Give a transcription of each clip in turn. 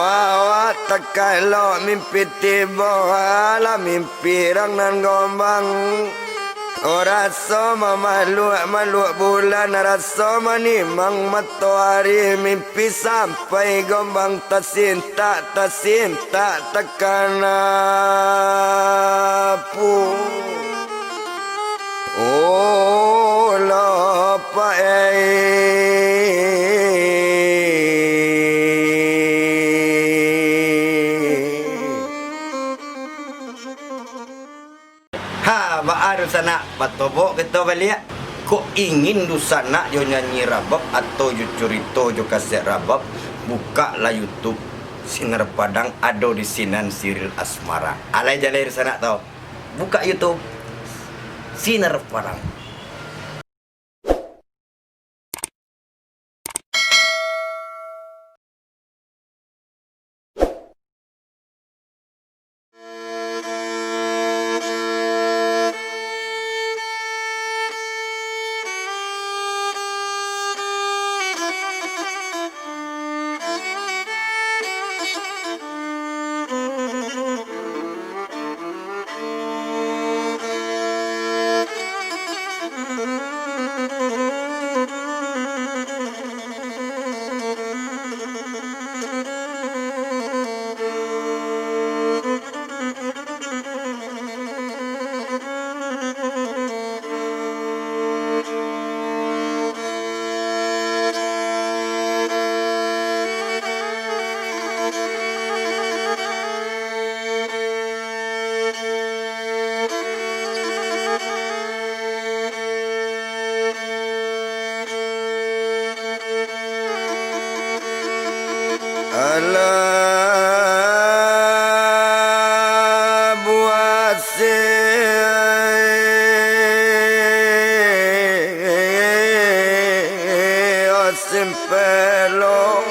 awak tekalo mimpi tiba ala mimpi rang gombang. Ora sama malu bulan rasa manimang matahari mimpi sampai gombang tersinta tekana pu. Oh lapa baru sana patobok kita balik. Kok ingin du sana jo nyanyi rabab atau jo curito jo kaset rabab, buka lah YouTube Sinar Padang ada di Sinan Siril Asmara. Alai jalan sana tau. Buka YouTube Sinar Padang. Alah buat simpelo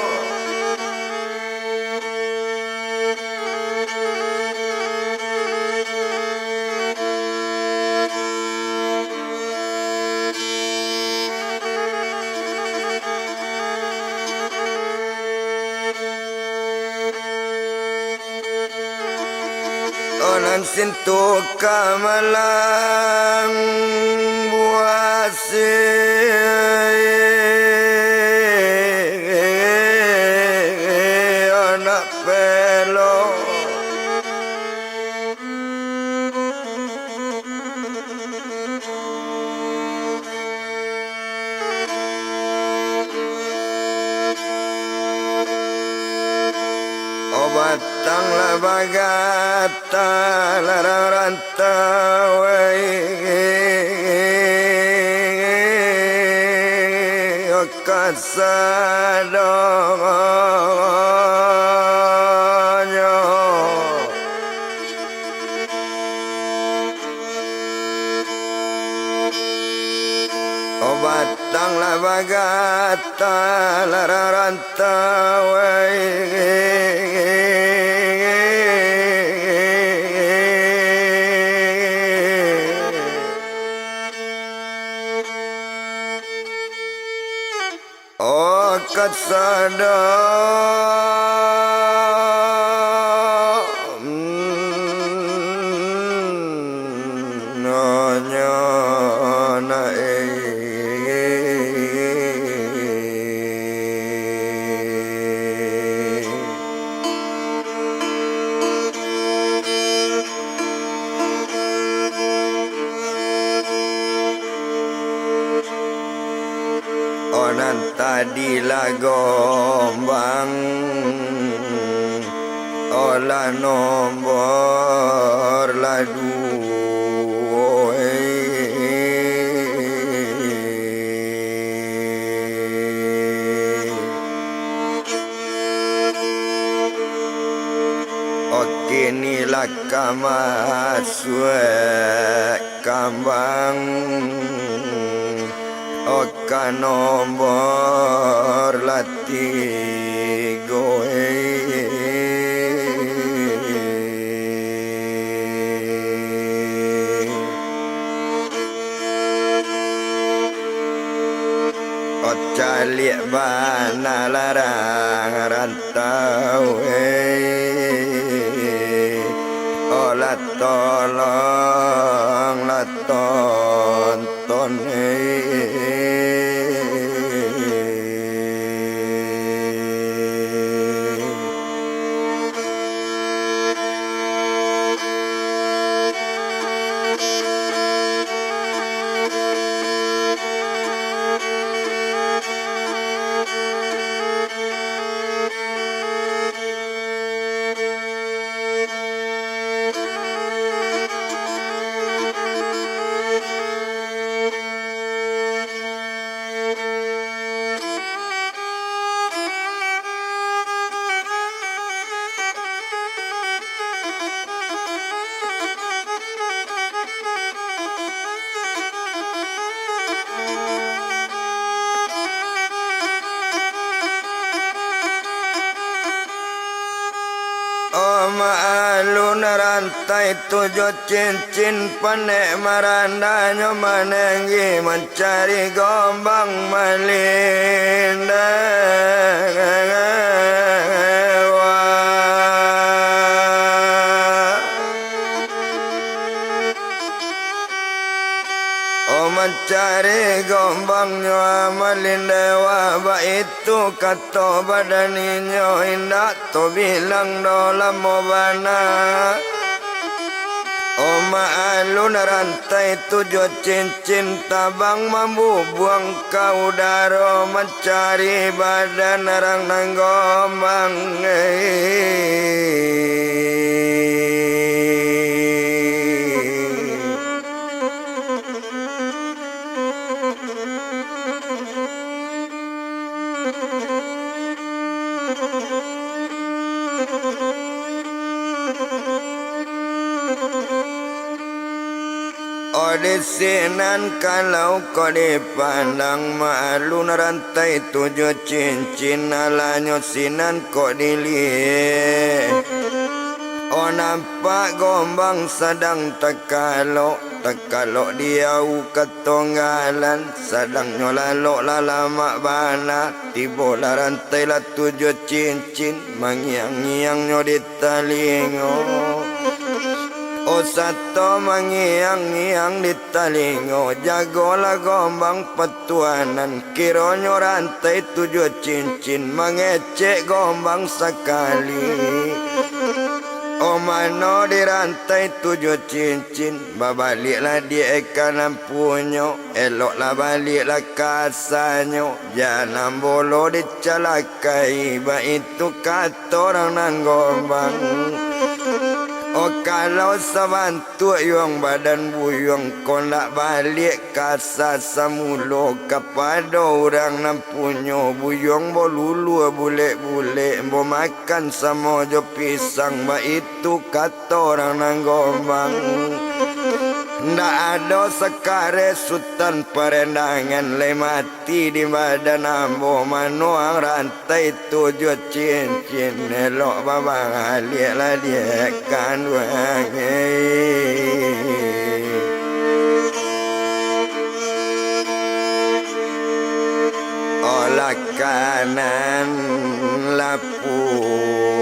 onan sintu kamalang buasi anak pelo batang la bagata la rantawai okasadonyo batang la bagata la rantawai kasada nanya onan tadi lagombang olah nombor ladu oke nila kamasue kambang oka nombor lati goe ocalik bana lara rantau olah tolong la tonton Maalun rantai 7 cincin panek marandanya menenggi mencari gombang melinda mencari gombangnya melindewa itu kata badaninya indah to bilang dalam mobana maalun rantai 7 cincin tabang mampu buang ke udara mencari badan orang nang gombang Odesinan kalau kau dipandang maalun rantai 7 cincin alanya sinan kau dilihat nampak gombang sedang tekalo dia ketonggalan sedang nyolalok lalamak bana tiba lah rantai lah 7 cincin mengiang-ngiangnya di telingo satu mengiang-ngiang di telingo jagolah gombang petuanan kiranya rantai 7 cincin mengecek gombang sekali mano di rantai 7 cincin babaliklah dia ke lampunya eloklah baliklah kasanya jangan bolo dicelakai itu kata orang nan gombang kalau sebantu yung badan buyong kau nak balik kasar semulo kepada orang nampunyo buyong bolulu bule-bule bo makan sama jo pisang itu kata orang nang gombang ndak ada sekare sultan perendangan le mati di badan ambo manuang rantai 7 cincin elok babang aliaklah dia kan olah kanan lapunyo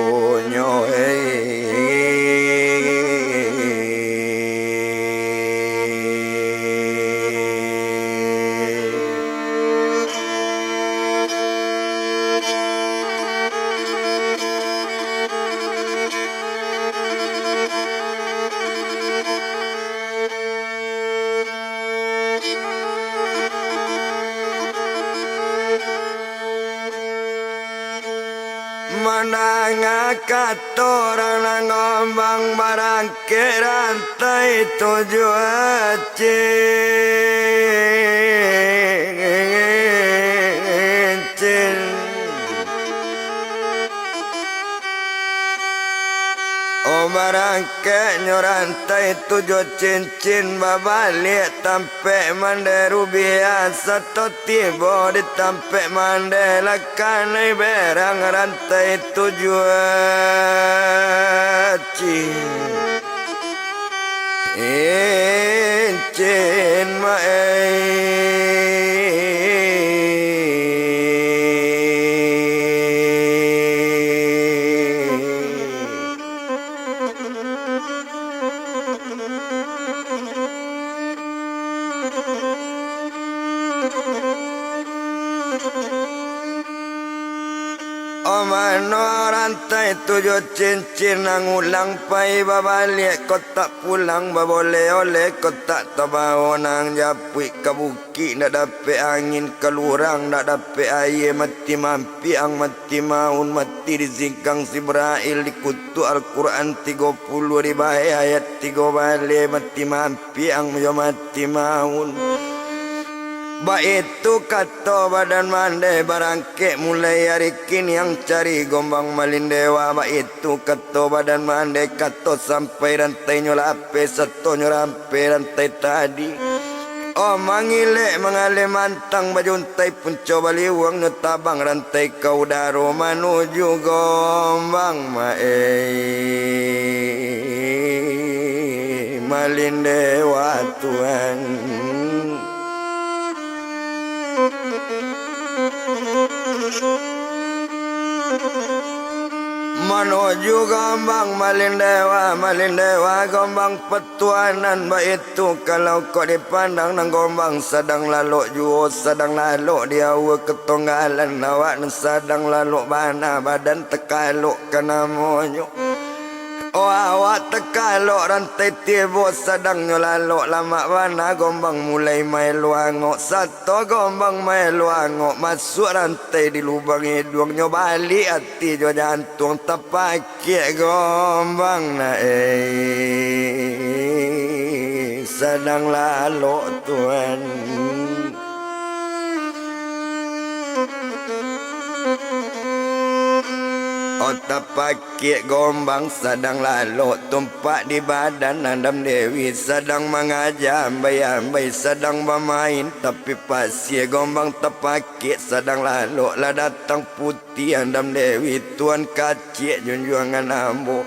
menang kata orang ngombang barang ke rantai 7 cincin barang ke rantai 7 cincin babalik tampe manderu biasa to tiba di tampe mandela kanai berang rantai 7 cincin mae. Oh mano rantai 7 cincin nang ulang pai babalik kau tak pulang baboleh oleh kau tak tabaho nang japui kabuki nak dapat angin kelurang nak dapat air mati mampi ang mati maun mati di zingkang Sibrail di kutu Al-Quran 30 ribai ayat 3 balik mati mampi ang mati maun. Baik itu kata badan mandai barangke mulai hari kini yang cari gombang malindewa. Baik itu kata badan mandai kata sampai rantai nyolape satu nyolampe rantai tadi. Oh mangilek mengalih mantang bajuntai pun coba liwang nyotabang rantai kau daro menuju gombang malindewa Tuhan. Menuju gombang malindewa gombang petuanan. Baik itu kalau kau dipandang nang gombang sedang lalu juo sedang lalu dia ketonggalan awak sedang lalu bana badan tekaluk kena monyo. Oh awak tekaluk rantai tibo sedang nyolaluk lama bana gombang mulai mai luangok satu gombang mai luangok masuk rantai di lubang hidung nyo balik hati jo jantung terpakai gombang na sedang laluk Tuhan. Otak pakai gombang sedang lalu tumpak di badan Andam Dewi sedang mengajar ambai-ambai sedang bermain tapi pasir gombang terpakai sedang lalu lah datang putih Andam Dewi Tuan kacik junjungan ambo.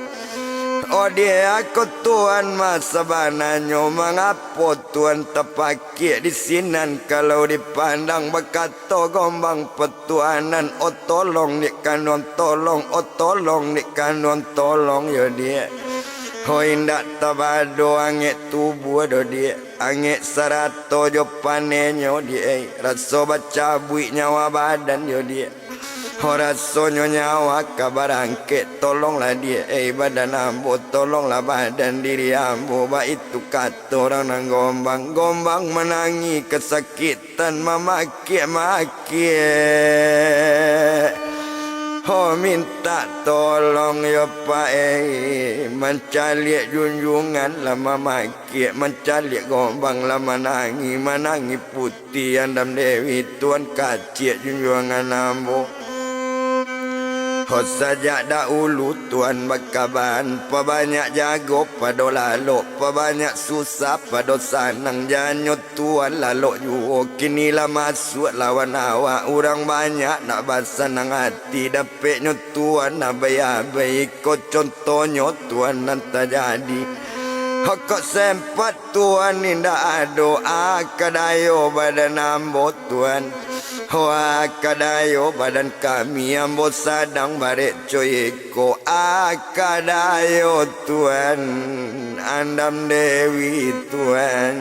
Oh dia aku Tuhan masa bananyo mengapa Tuhan terpakai di sinan kalau dipandang berkata gombang petuanan. Oh tolong ni kanon tolong oh tolong ni kanon tolong ya dia. Oh indak tabado angin tubuh do dia angin serato jo panenyo dia rasa baca buik nyawa badan yo dia. Rasanya nyawa kabar angket tolonglah dia badan ambo tolonglah badan diri ambo. Baik itu kata orang nang gombang menangi kesakitan memaki-maki. Oh minta tolong ya Pak mencari junjungan lama maki mencari gombang lama menangi putih Andam Dewi Tuan kacik junjungan ambo. Oh sajak dahulu Tuhan bakaban pabanyak jago pada lalu pabanyak susah pada sanang janyo Tuhan lalu juo kini lah masuk lawan awak orang banyak nak basanang hati dapetnya Tuhan nak bayi kau contohnya Tuhan nanti jadi. Kau sempat Tuhan indah doa kadayo badan ambo Tuhan. Hoa kadayo badan kami ambo sadang barek coyeko akadayo Tuhan Andam Dewi Tuhan.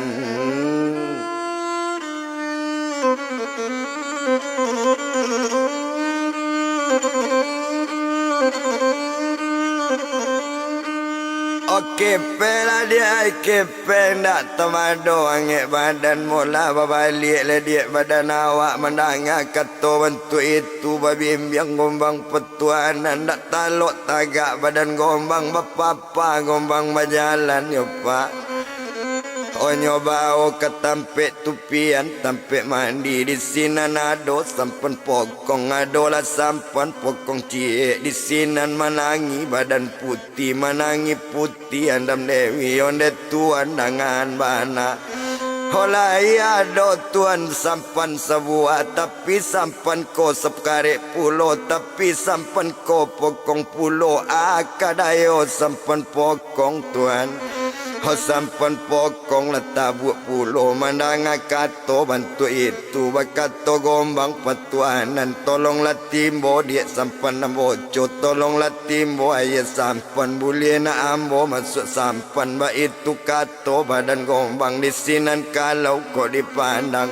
Oke pela dia kepe ndak temado angin badan mula babalik le dia badan awak mendangar kata bentuk itu babimbiang gombang petuanan ndak taluk tagak badan gombang bapapa gombang berjalan yo Pak. Oh nyoba oh ketampek tupian tampek mandi di sinan ado sampan pokong ado lah sampan pokong cie di sinan menangi badan putih menangi putih Andam Dewi onde Tuan dengan bana. Holai ado Tuan sampan sebuah tapi sampan ko sepkarek pulo tapi sampan ko pokong pulo akadayo sampan pokong Tuan. Sampan pokong letak buat pulau mandanga kato bantu itu bakato gombang petuanan tolonglah timbo dia sampan namboco tolonglah timbo ayah sampan boleh nak ambo masuk sampan ba itu kato badan gombang di sinan kalau kau dipandang.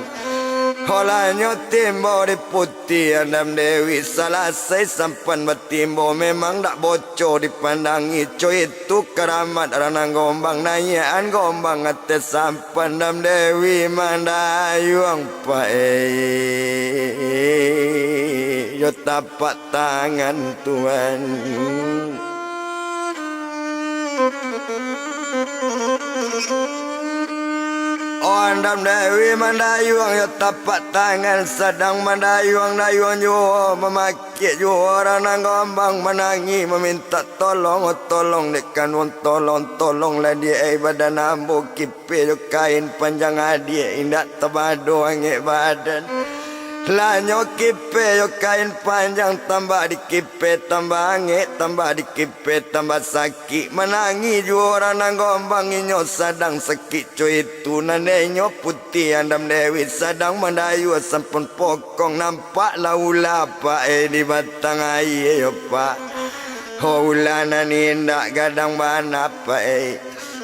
Holanya timbo di putih Andam Dewi Selesai sampan bertimbo Memang tak bocor dipandangi Coy itu keramat Ranang gombang Nanyaan gombang Atas sampan Andam Dewi Mandayuang pae Yo tapak tangan Tuhan Oh Andam Dewi mandayuang ya tapak tangan sedang mandayuang dayuang yo memakit yo orang nang gombang menangi meminta tolong tolong dekan wong tolong lah dia badan ambo kipe yo kain panjang adia indak tebado angek badan Lanyo kipe yo kain panjang tambah di kipe tambah angek tambah di kipe tambah sakit menangi juara nang gombang inyo sadang sakit cuy itu nanenyo putih Andam Dewi sadang mendayu sampun pokong nampak laula pak di batang air yo pak Hulana nindak gadang bana pak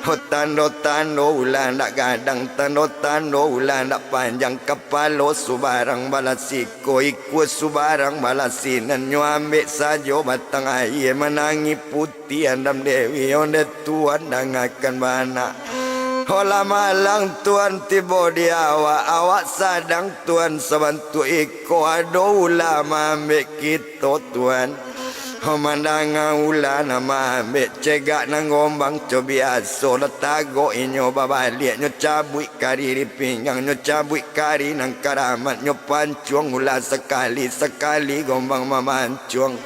Tando-tando ulan nak gadang Tando-tando ulan nak panjang kepala Subarang balasiko ikut subarang balasinan Nyo ambil saja batang air Menangi putih Andam Dewi Onde tuan dangakan bana Hola malang tuan tiba di awak sadang tuan sebantu iko Ado ulama ambil kita tuan Mandang ulan nama ambek cegak nang gombang cobi aso letago inyo babalik nyo cabui kari di pinggang nyo cabui kari nang karamat nyo pancuang ulan sekali gombang mamancung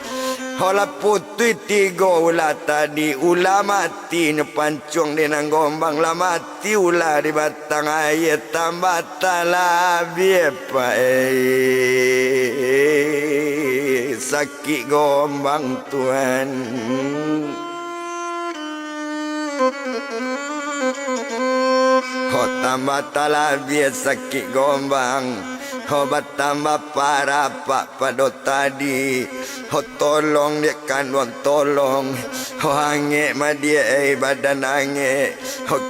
Hola putih tiga ulah tadi ulah mati nyo pancuang di nang gombang lah mati ulah di batang air tambah talabi sakit gombang Tuhan tambah talabi sakit gombang Obat tambah parah pak pada tadi tolong dia kan tolong angek ma dia badan angek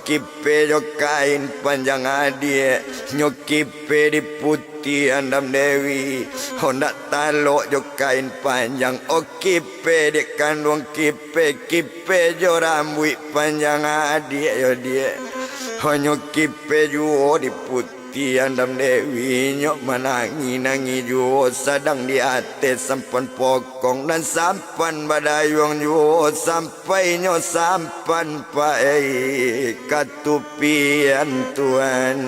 kipe jo kain panjang adik nyokipe di putih Andam Dewi nak talok jo kain panjang kipe dia kandung kipe jo rambut panjang adik yo dia nyokipe jo di putih Andam Dewi nyok menangi juo sadang di atas sampan pokong dan sampan badayong juo sampai nyok sampan pae katupian Tuhan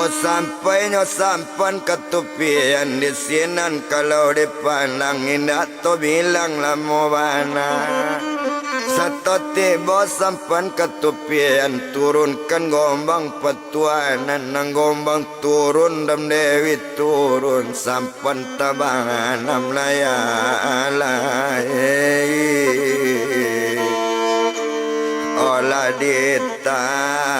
sampai nyo sampan ketupian di sinan kalau dipandang indah to bilang lamo bana satu tiba sampan ketupian turunkan gombang petuanan nang gombang turun Andam Dewi turun sampan tabangan amlaya olah ditalapian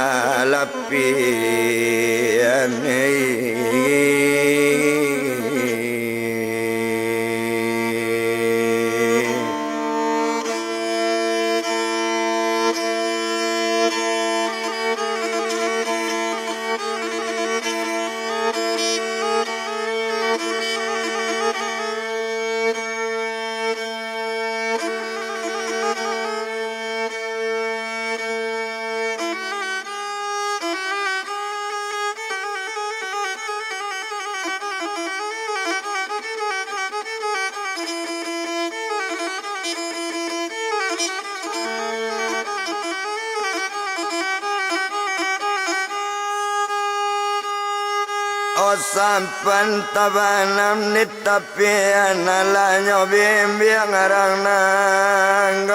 sampan tabanam ni tapi analanyo bimbing arang nanggombang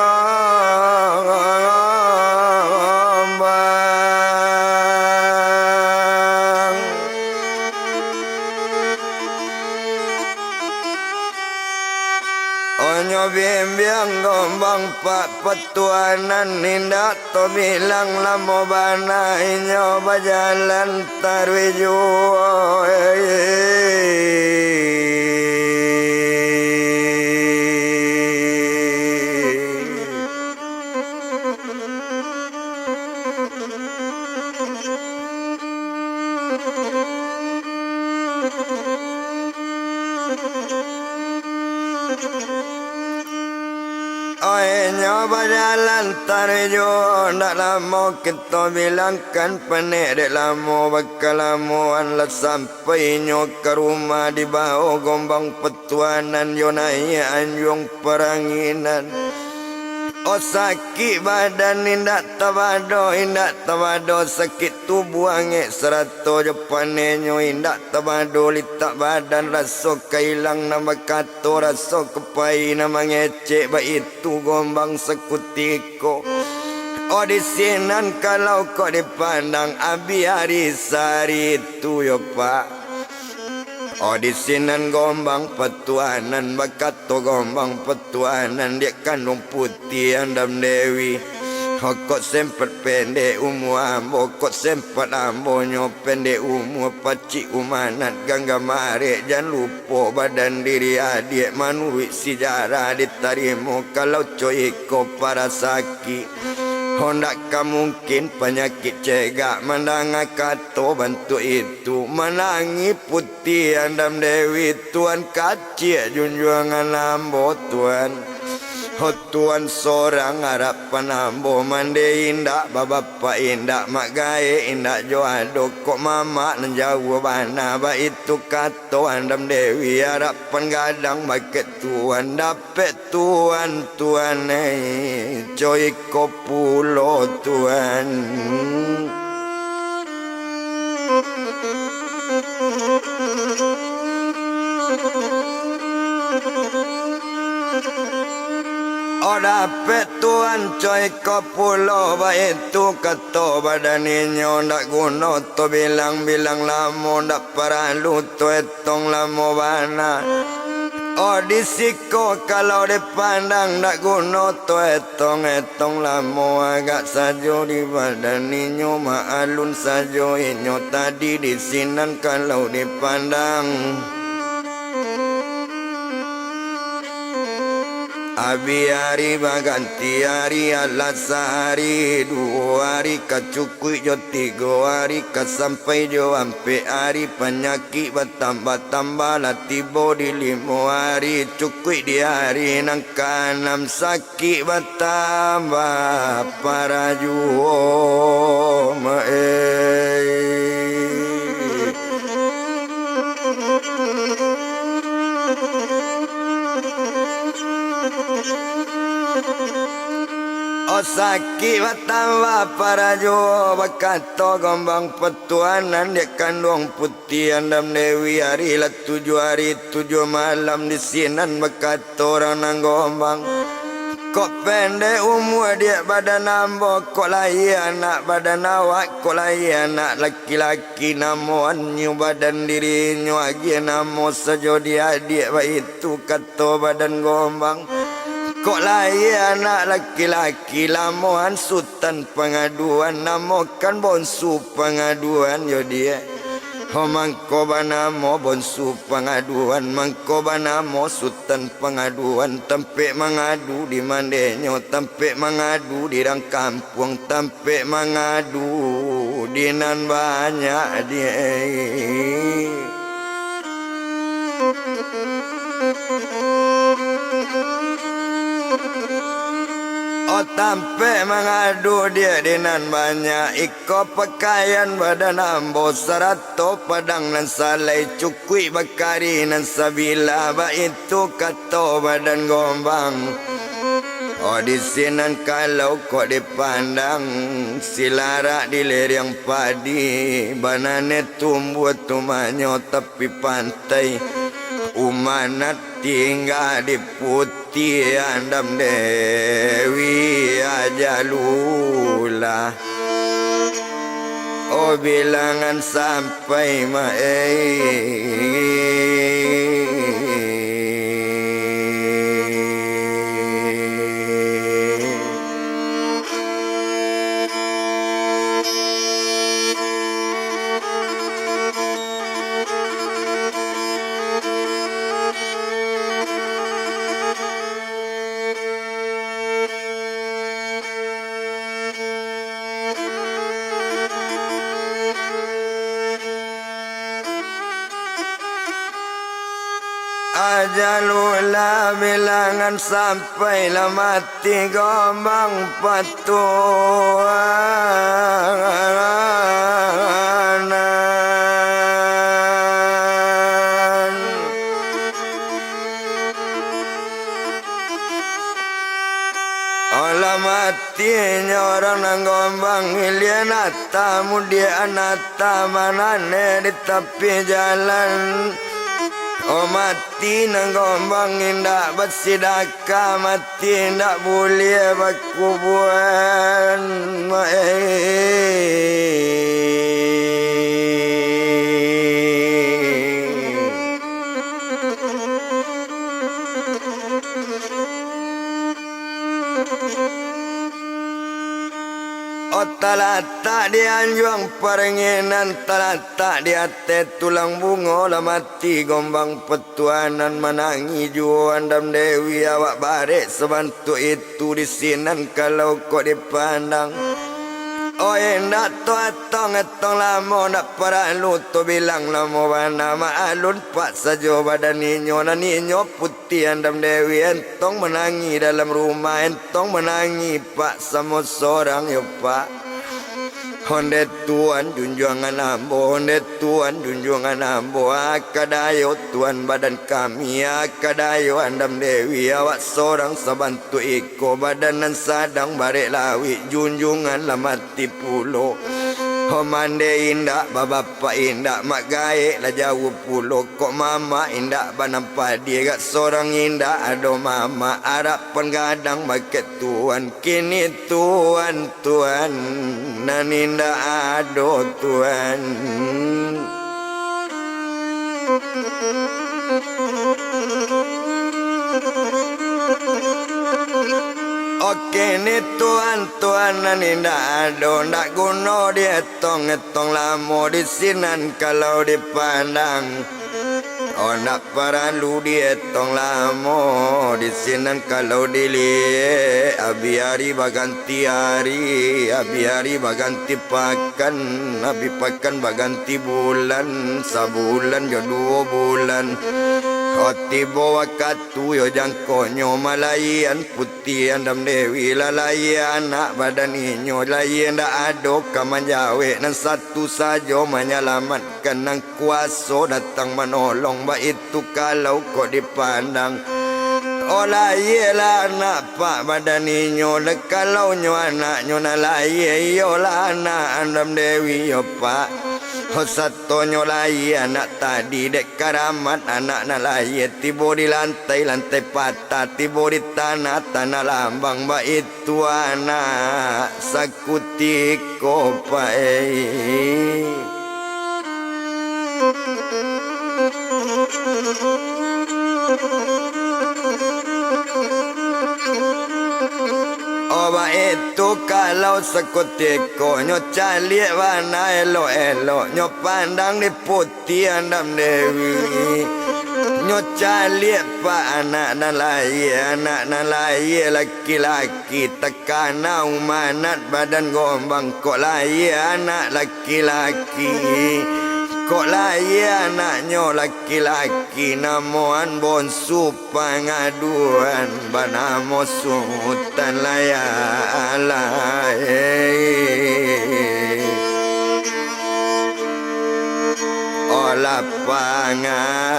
onyo bimbing gombang pak petuanan nindak to bilang lamo bana inyo bajalan tarwijo nyoba jalan tarjo ndak lama kita bilangkan penek dek lama bakal lamuan lah sampai nyo ke rumah di bawah gombang petuanan yo naik anjung peranginan. Oh sakit badan indak tabado sakit tubuh angek serato jepanenyo indak tabado litak badan rasa kailang nama kato rasa kepai nama ngecek ba itu gombang sekutiko. Oh di sinan kalau kau dipandang abi hari sari itu yo pak. Oh di sinan gombang petuanan bakato gombang petuanan dia kandung putih andam dewi. Oh kok sempat pendek umur ambo kok sempat ambo nyo pendek umur paci umanat gangga marek jangan lupa badan diri adik manui sejarah ditarimo kalau coiko para sakit. Hondak mungkin penyakit cegak mandang kato bantu itu menangi putih andam dewi tuan kacik junjungan ambo tuan. Oh tuan seorang harapan ambo mande indak bapak indak mak gae indak joado kok mama menjauh bana ba itu kato andam dewi harapan gadang baket tuan dapet tuan coy ko pulo tuan. Oh dapet tuan coy ke pulau baik tu kata badan inyo ndak guna to bilang-bilang lamo ndak paralu to etong lamo bana. Oh disiko kalau dipandang ndak guna to etong lamo agak sajo di badan inyo maalun sajo inyo tadi di sinan kalau dipandang. Abi hari baganti hari alas hari 2 hari kacukui jo 3 hari sampai jo ampe hari penyakit bertambah-tambah lah tiba di 5 hari cukui di hari nangka 6 sakit bertambah para juo Oh sakit bertambah para jo bakato gombang petuanan dia kandung putih andam dewi hari lah 7 hari 7 malam di sinan bakato orang nang gombang. Kok pendek umur dia badan ambo kok lahir anak badan awak kok lahir anak laki-laki namuan nyu badan diri nyu agi namo sajo dia adik itu kato badan gombang. Kok lahir anak laki-laki lamuan sultan pengaduan namokan bonsu pengaduan yo dia. Oh mangko banamo bonsu pengaduan mangko banamo sultan pengaduan tempe mengadu di mandenyo tempe mengadu di rang kampung tempe mengadu di nan banyak dia. Oh tampe mengadu dia dinan banyak iko pakaian badan ambo sarato padang nan salai cukui bakari nan sabila ba itu kato badan gombang. Oh di sinan kalau kok dipandang silara di lereng padi banane tumbuh tumanyo tepi pantai umanat tinggal di putih andam dewi aja lula. Oh bilangan sampai jalula bilangan sampailah mati gombang patuanan. Olah matinya orang nang gombang ilianata mudianata manane di tepi jalan. Oh mati nang gombang indak bersidaka mati indak boleh berkuburan. Talata di anjuang perenginan, talata di ate tulang bungo lah mati gombang petuanan menangi juan dam dewi awak barek sebantu itu di sinan kalau kau dipandang. Oh nak to etong lamo nak paralu to bilang lamo bana maalun pak sajo badan ninyo putih andam dewi entong menangi dalam rumah entong menangi pak sama seorang yo pak. Honde tuan junjungan ambo, honde tuan junjungan ambo, akadayo tuan badan kami, akadayo andam dewi awak seorang sabantu iko badanan sadang barek lawi junjungan lah mati pulo. Homande indak bapa indak mak gaek lah jauh pulo kok mama indak banampa dia kat seorang indak ado mama arap penggadang maket tuan kini tuan nan indak ado tuan. Oke ni tuan nan indah ado nak guna dia etong lamo di sinan kalau dipandang. Oh nak paralu dia etong lamo di sinan kalau dilihat abi hari baganti hari, abi hari baganti pakan, abi pakan baganti bulan, sabulan yo 2 bulan. Hati bawa katu yo jangkonyo malayan putih andam dewi lalayan anak badan inyo layan dak ado kamanjawe nan satu saja menyelamatkan nang kuasa datang menolong ba itu kalau kau dipandang. Olah yelah anak pak badan inyo kalau nyo anaknyo nalaye yolah anak andam dewi yo pak. Satonyo lai anak tadi dek karamat anak nalai tibo di lantai patah tibo di tanah lambang ba itu anak sakuti kopai. Oba itu kalau sekutiko nyo cali warna elo nyo pandang di putih andam dewi nyo cali pak anak nalai laki-laki tekana umanat badan gombang kok lai anak laki-laki. Kok lai anaknya laki-laki namuan bonsu pengaduan banamo sultan layalai. Olah pengaduan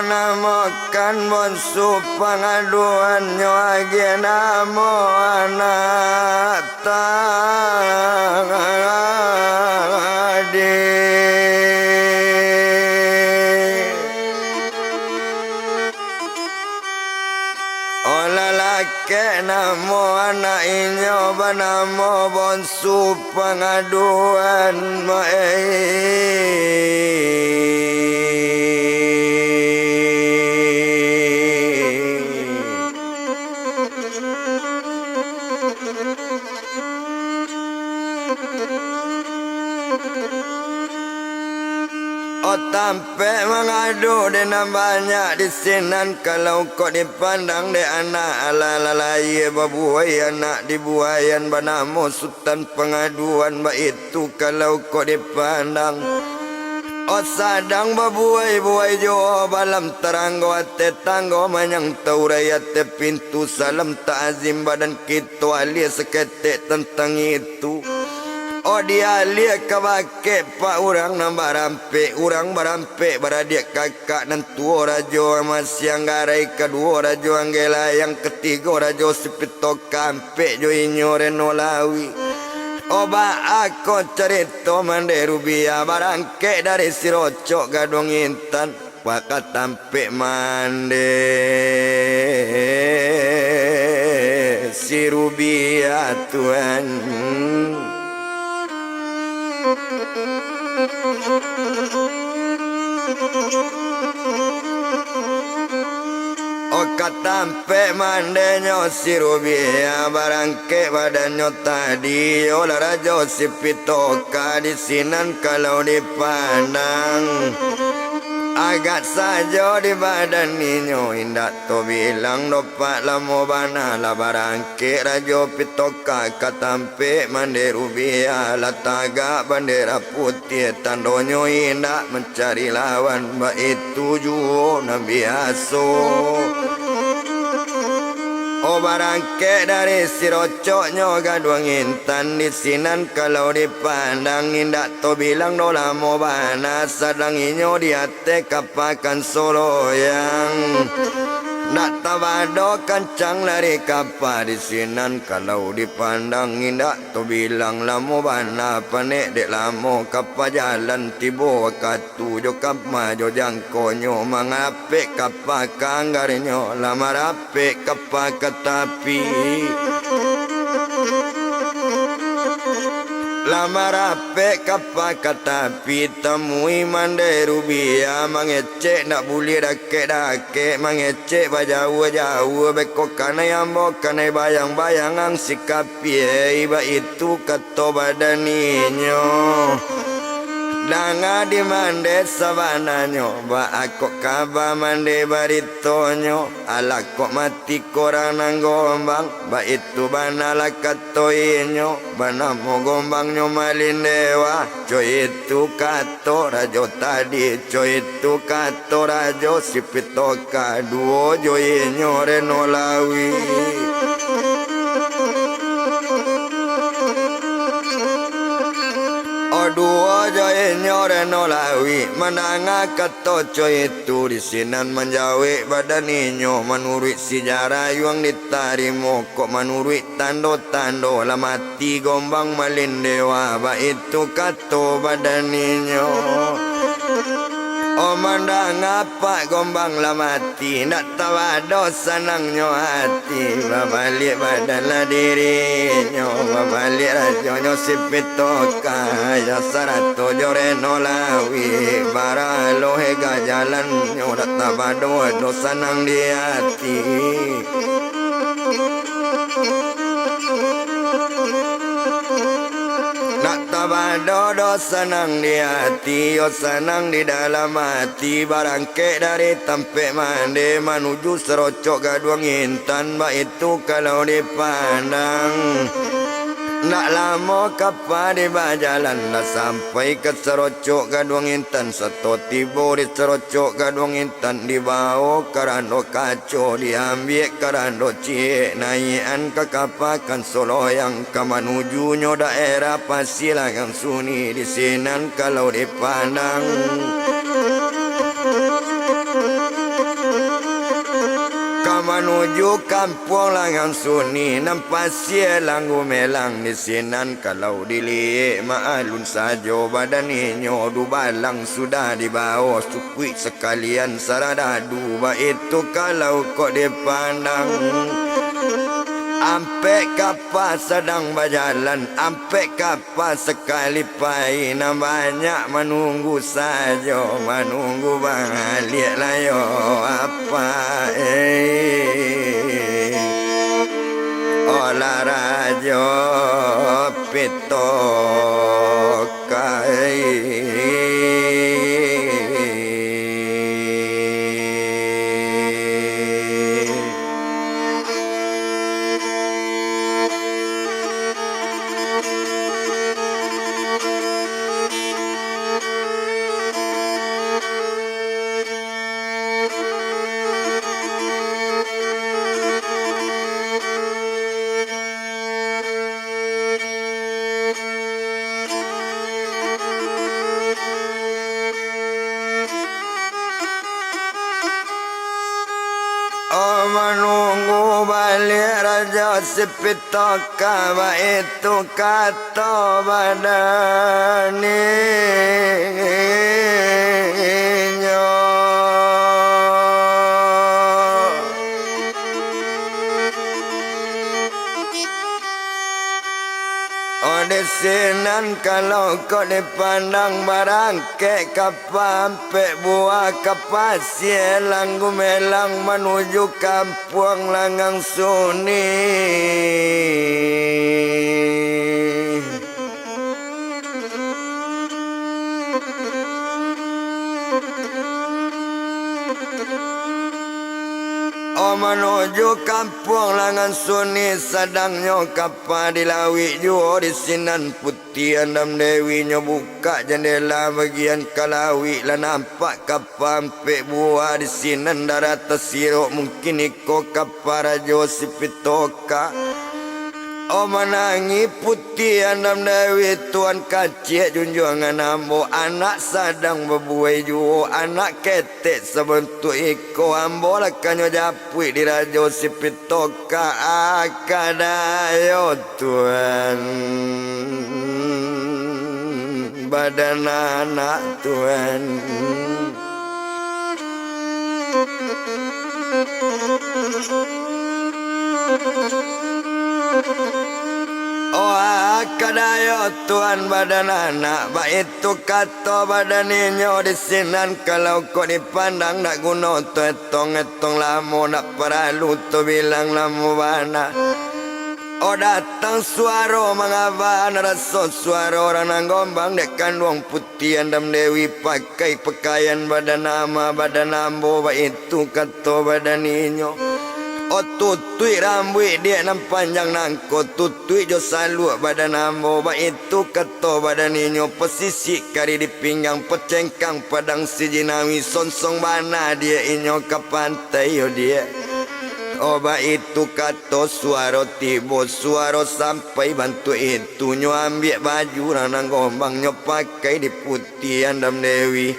Namakan bonsu pengaduan nyoage namo anak tadi. Kakek namo anak inyo banamo bonsu pengaduan Tampe mengadu dengan banyak di sinan kalau kau dipandang de anak ala-lalai babuai anak dibuayan banamo sultan pengaduan ba itu kalau kau dipandang sadang babuai-buai jo balam teranggo ate tanggo manyang taurayat te pintu salam ta'zim badan kita alia seketek tentang itu dia lihat kabake pak orang nambah rampe orang barampe baradia kakak dan tua rajo masih anggarai kedua rajo anggela yang ketiga rajo sepito kampe jo inyore nolawi oba aku cerita mande rubia barangke dari sirocok gadong intan pakat tampe mande si rubia tuan Katampe mandenyo si rubia barangke badanyo tadi olah rajo si pitoka di sinan kalau dipandang agak saja di badan ninyo indak to bilang dopak lamo bana la barangke rajo pitoka katampe mande rubia lataga bendera putih tandonyo indak mencari lawan ba itu juo na biaso barangke dari sirocoknya gaduang intan di sinan kalau dipandang indak to bilang dola mo bana sadang inyo di ate kapakan solo yang nak tabado kancang lari kapa di sinan kalau dipandang indak to bilang lamo bana panek dek lamo kapa jalan tibo katu jo kapa jo jangkonyo mangape kapa kanggarnyo lamarape kapa katapi lamarape kapa katapi temui mande rubia mangecek nak buli dake mangecek bajau beko kanai ambo kanai bayang-bayang ang sikapi iba itu kato badaninyo Danga di mande sabananyo ba ako kaba mande baritonyo ala kok mati korang nang gombang ba itu banala katoinyo bana mo gombangnya malindewa coy itu kato rajo tadi coy itu kato rajo sipitoka duo joinyo renolawi dua joy nyore nolawi menanga katoco itu di sinan menjawi badan inyo menurut sejarah yang ditarimo kok menurut tando-tando lah mati gombang malindewa ba itu kato badan inyo mandang apa gombang lah mati nak tawado senangnya hati babalik badan lah dirinya babalik rajonyo sipitoka ya sarato jore nolawi baralo hega jalan nak tawado senang di hati nak tabado senang di hati yo senang di dalam hati barangke dari tampe mande menuju serocok gaduang intan ba itu kalau dipandang nak lama kapa di bajalan dah sampai ke serocok gaduang intan satu tibo di serocok gaduang intan dibawa kerana kaco diambil kerana cik naikan ke kapakan solo yang ke menujunyo daerah pasilah yang sunyi di sinan kalau dipandang menuju kampung langang suni nampak sielang gumelang di sinan kalau dilihat maalun sajo badan inyo du balang sudah dibawa sukui sekalian saradadu ba itu kalau kok dipandang Ampe kapal sedang berjalan, ampe kapal sekali paina banyak menunggu saja, menunggu balik layo apa olah rajo pitokai. Menunggu balik Raja Sipitaka, itu kata badaninya. Odesinan kalau kau dipandang barangke kapampe buah kapasie langgu melang menuju kampung Langang Suni. Menuju kampung Langan Suni sedangnya kapal dilawi juo di sinan putih andam dewi buka jendela bagian kalawi lah nampak kapal ampe buah di sinan darat tersirok mungkin iko kapal Rajo Sipitoka. Menangi putih andam dewi tuan kacik junjungan ambo anak sadang berbuai juo anak ketek sebentuk iko ambo lakanyo japui di Rajo Sipitoka akadayo tuan badan anak tuan. Kadayo tuan badan anak, baik itu kata badaninyo di sinan kalau kau dipandang nak guna tu etong lamo nak perlu tu bilang lamo bana. Datang suara mengapa rasa suara orang nanggombang dekan ruang putih andam dewi pakai pakaian badan nama badan ambo baik itu kata badaninyo. Tutui rambut dia nam panjang nangko tutui jo salu badan ambo ba itu kata badan inyo pesisi kari di pinggang pecengkang padang si jinawi sonsong bana dia inyo ke pantai yo dia. Ba itu kata suara tibo suara sampai bantu itu nyo ambil baju ranang gombang nyo pakai di putih andam dewi.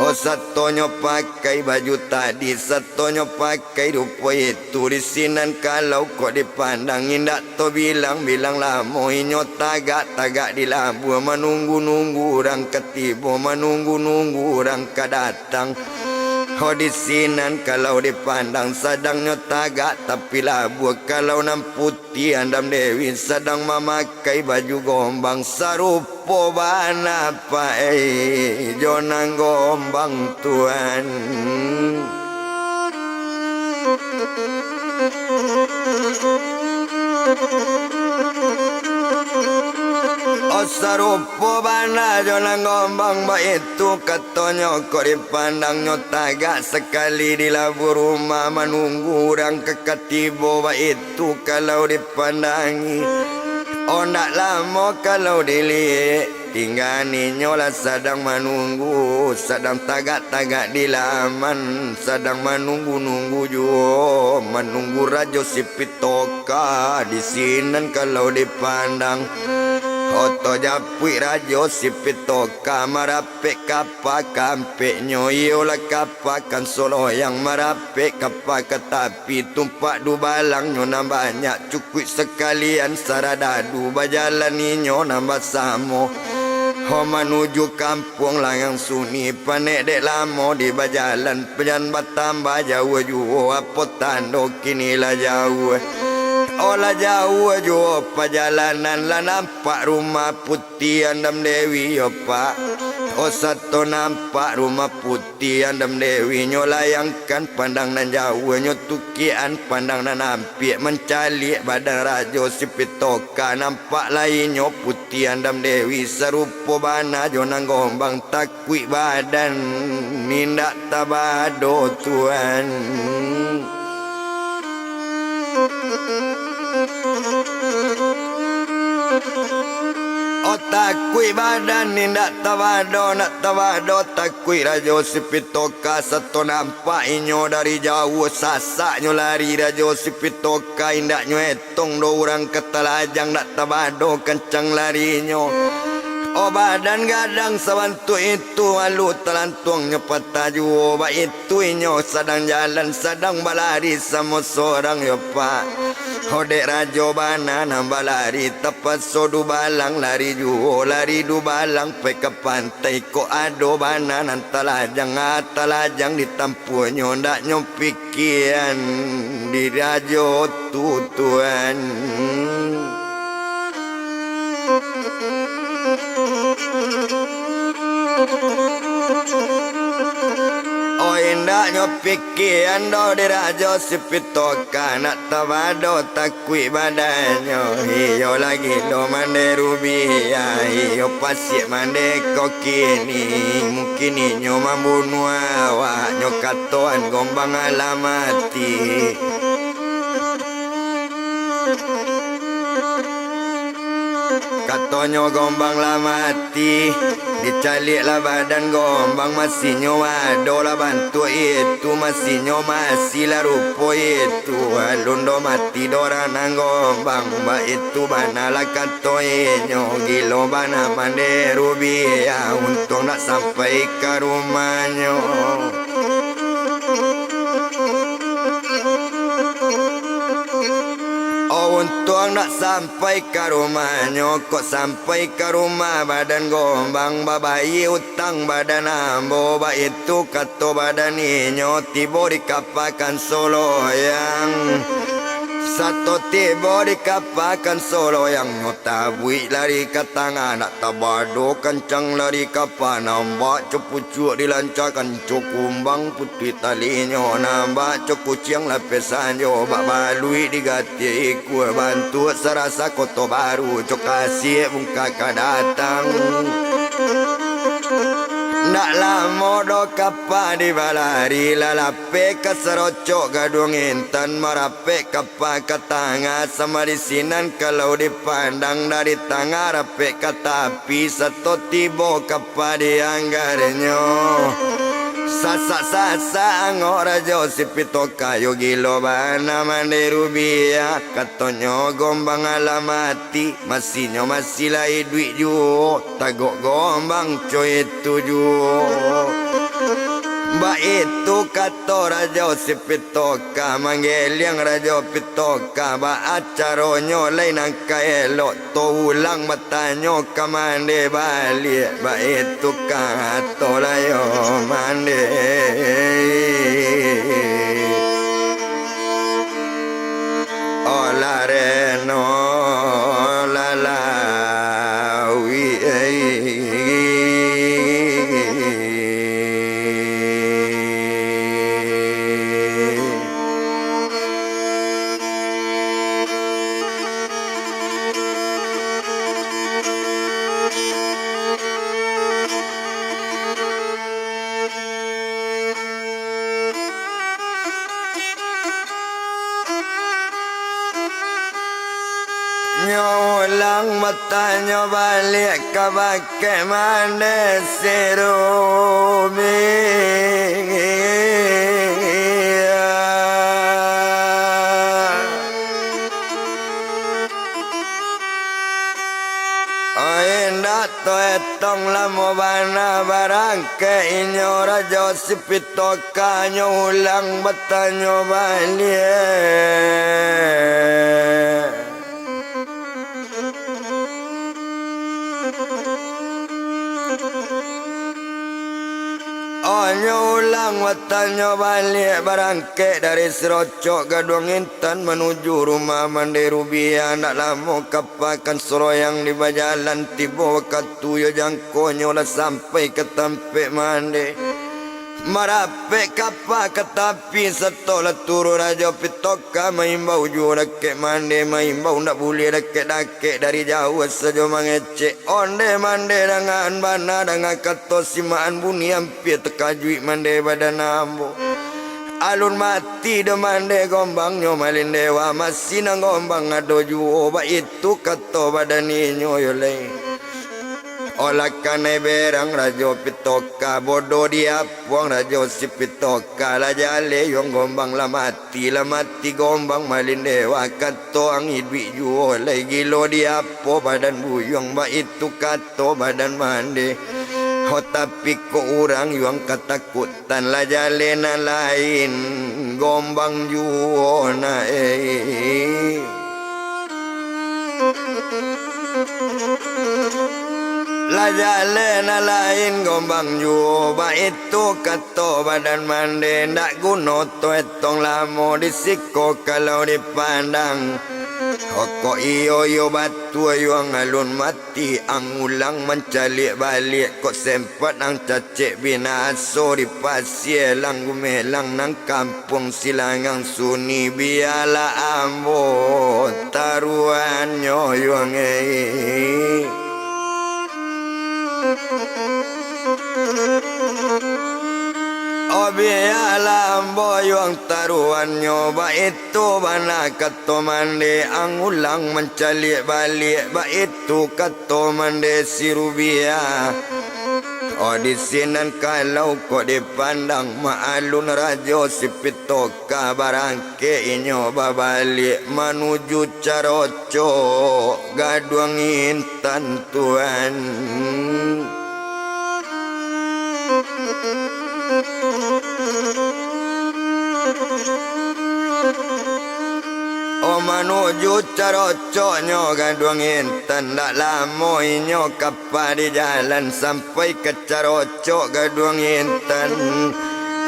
Satonyo pakai baju tadi, satonyo pakai rupa itu di sinan kalau kau dipandang indak to bilang lamo inyo tagak di labu menunggu orang ketibo menunggu orang kedatang. Di sinan kalau dipandang sadangnya tagak tapi labu kalau nam putih andam dewi sedang memakai baju gombang sarupo bana pae jonang gombang tuan. Sarupo bana jonang gombang ba itu katanya kau dipandang tagak sekali di labu rumah menunggu orang kekatibo ba itu kalau dipandangi. Nak lama kalau dilihat tinggal ninyola sedang menunggu sedang tagak di laman sedang menunggu juga menunggu Rajo Sipitoka di sinan kalau dipandang. Oto japui Rajo Sipitoka marapek kapa kampe nyoyola kapa kan solo yang marapek kapa ketapi tumpak du balang nyo banyak cukup sekalian saradadu bajalan ninyo nambah samo. Menuju kampung Langang Suni panek dek lamo di bajalan penyan batambah jauh jauh apa tando kinilah jauh. Olah jauh jo perjalanan lah nampak rumah putih Andam Dewi yo pak. Oh satu nampak rumah putih Andam Dewi nyo layangkan pandang nan jauh nyo tukian pandang nan ampik mencalik badan rajo Sipitoka nampak lain nyo putih Andam Dewi serupa bana jo nang gombang takui badan nindak tabado tuan. Oh takui badan ni nak tawado takui Rajo Sipitoka satu nampak inyo dari jauh sasaknyo lari Rajo Sipitoka indaknyo etong do orang ketelajang nak tawado kencang larinyo. Oh badan gadang sabantu itu alu telantuangnya patah juo ba itu inyo sedang jalan sedang balari sama seorang ya pak. Oh dek rajo bana nambah lari tepat sodu balang lari juo lari du balang pe ke pantai ko ado bana nan talajang ditampuanyo ndak nyopikian di rajo tutuan. Oh indah nyopikian do di Rajo Sipitoka nak tawado takui badanyo iyo lagi do mande rubia iyo pasik mande kokini mungkin inyo mambunuh awak nyo katoan gombang alamati. Katonyo gombang lah mati dicalik lah badan gombang masih nyawa dola bantu itu masih nyawa masih lah rupo itu alundo mati dora nang gombang ba itu bana lah katonyo gilo bana mande rubia untuk nak sampai ke rumahnya. Untung nak sampai ke rumahnya. Kok sampai ke rumah badan gombang babayi utang badan ambo ba itu kato badan inyo tibo dikapakan solo yang satu tibo dikapakan solo yang ngotabui lari ke tangan nak tabado kencang lari kapal nambak cupucuk dilancarkan cukumbang putih talinyo nambak cukuciang lapisan jo bak balui digati ku bantu serasa koto baru cok kasih muka kadatang. Nak lama do kapal di balari lalape ke serocok gadung intan merape kapal ke tangga sama di sinan kalau dipandang dari tangga rape ke tapi satu tibo kapal dianggarnya. Sasa angok Rajo Sipitoka yo gilo bana mande rubia katonyo gombang alamati masinyo masih lai duit juo tagok gombang coy itu juo. Ba itu kato Rajo Sipitoka manggil yang Rajo Pitoka ba acaronyo lain angka elok to ulang matanyo kamande balik ba itu kato layo mande. Ola reno lalawi nyolang matanya balik ke bakai mana serumi. Indah to etong lamo bana barang ke inyo Rajo Sipitoka nyulang batanyo balik. Gombangnya ulang watanya balik barangke dari serocok Gadung Intan menuju rumah mandi Rubia. Nak lama kapakan soroyang di bajalan tiba katuyo jangkonyo lah sampai ke tempat mandi. Marape kapa ke tapi setolah turu raja pitoka maimbau jura ke mande maimbau nak boleh dake dari jauh saja mengecek onde mande dengan bana dengan kato simaan bunyi hampir tekajui mande badan ambo alun mati de mande gombangnya malin dewa masih nang gombang ado juo ba itu kato badaninyo yole. Olah kane berang rajo pitoka bodoh dia puang rajo si pitoka la jale yung gombang la mati gombang malin dewa kato ang idwi juo lay gilo dia po badan buyong ba itu kato badan mande ho tapi ko urang yung katakutan la jale na lain gombang juo na La jale na lain gombang juo ba itu kato badan mande ndak guno to etong lamo disiko kalau dipandang Oko iyo batu yung alun mati ang ulang mencalik balik kok sempat ang cacik binaso di pasir lang gumelang nang kampung silangang suni biala ambo taruannya yung Obialam boyong taruannya ba itu bana kato mande ang ulang mencalik balik ba itu kato mande si Rubia. Di sinan kalau kok dipandang maalun rajo si pitoka barangke inyo babalik menuju caroco gaduang intan tuan. Menuju carocoknya gaduang intan tak lama inyo kapal di jalan sampai ke carocok gaduang intan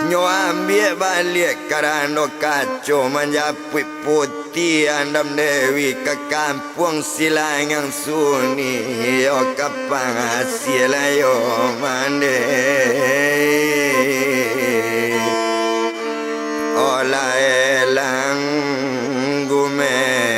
nyo ambil balik karena kacau menjapit putih andam dewi ke kampung silangang suni yo kapang hasil yo mande olah elang gumelang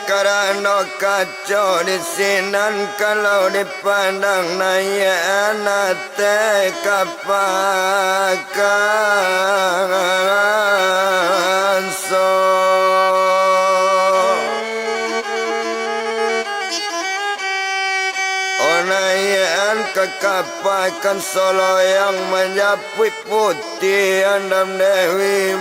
karena kacau di sinan kalau dipandang naya nate kapakan so onayan kekapakan solo yang menjapit putih andam dewi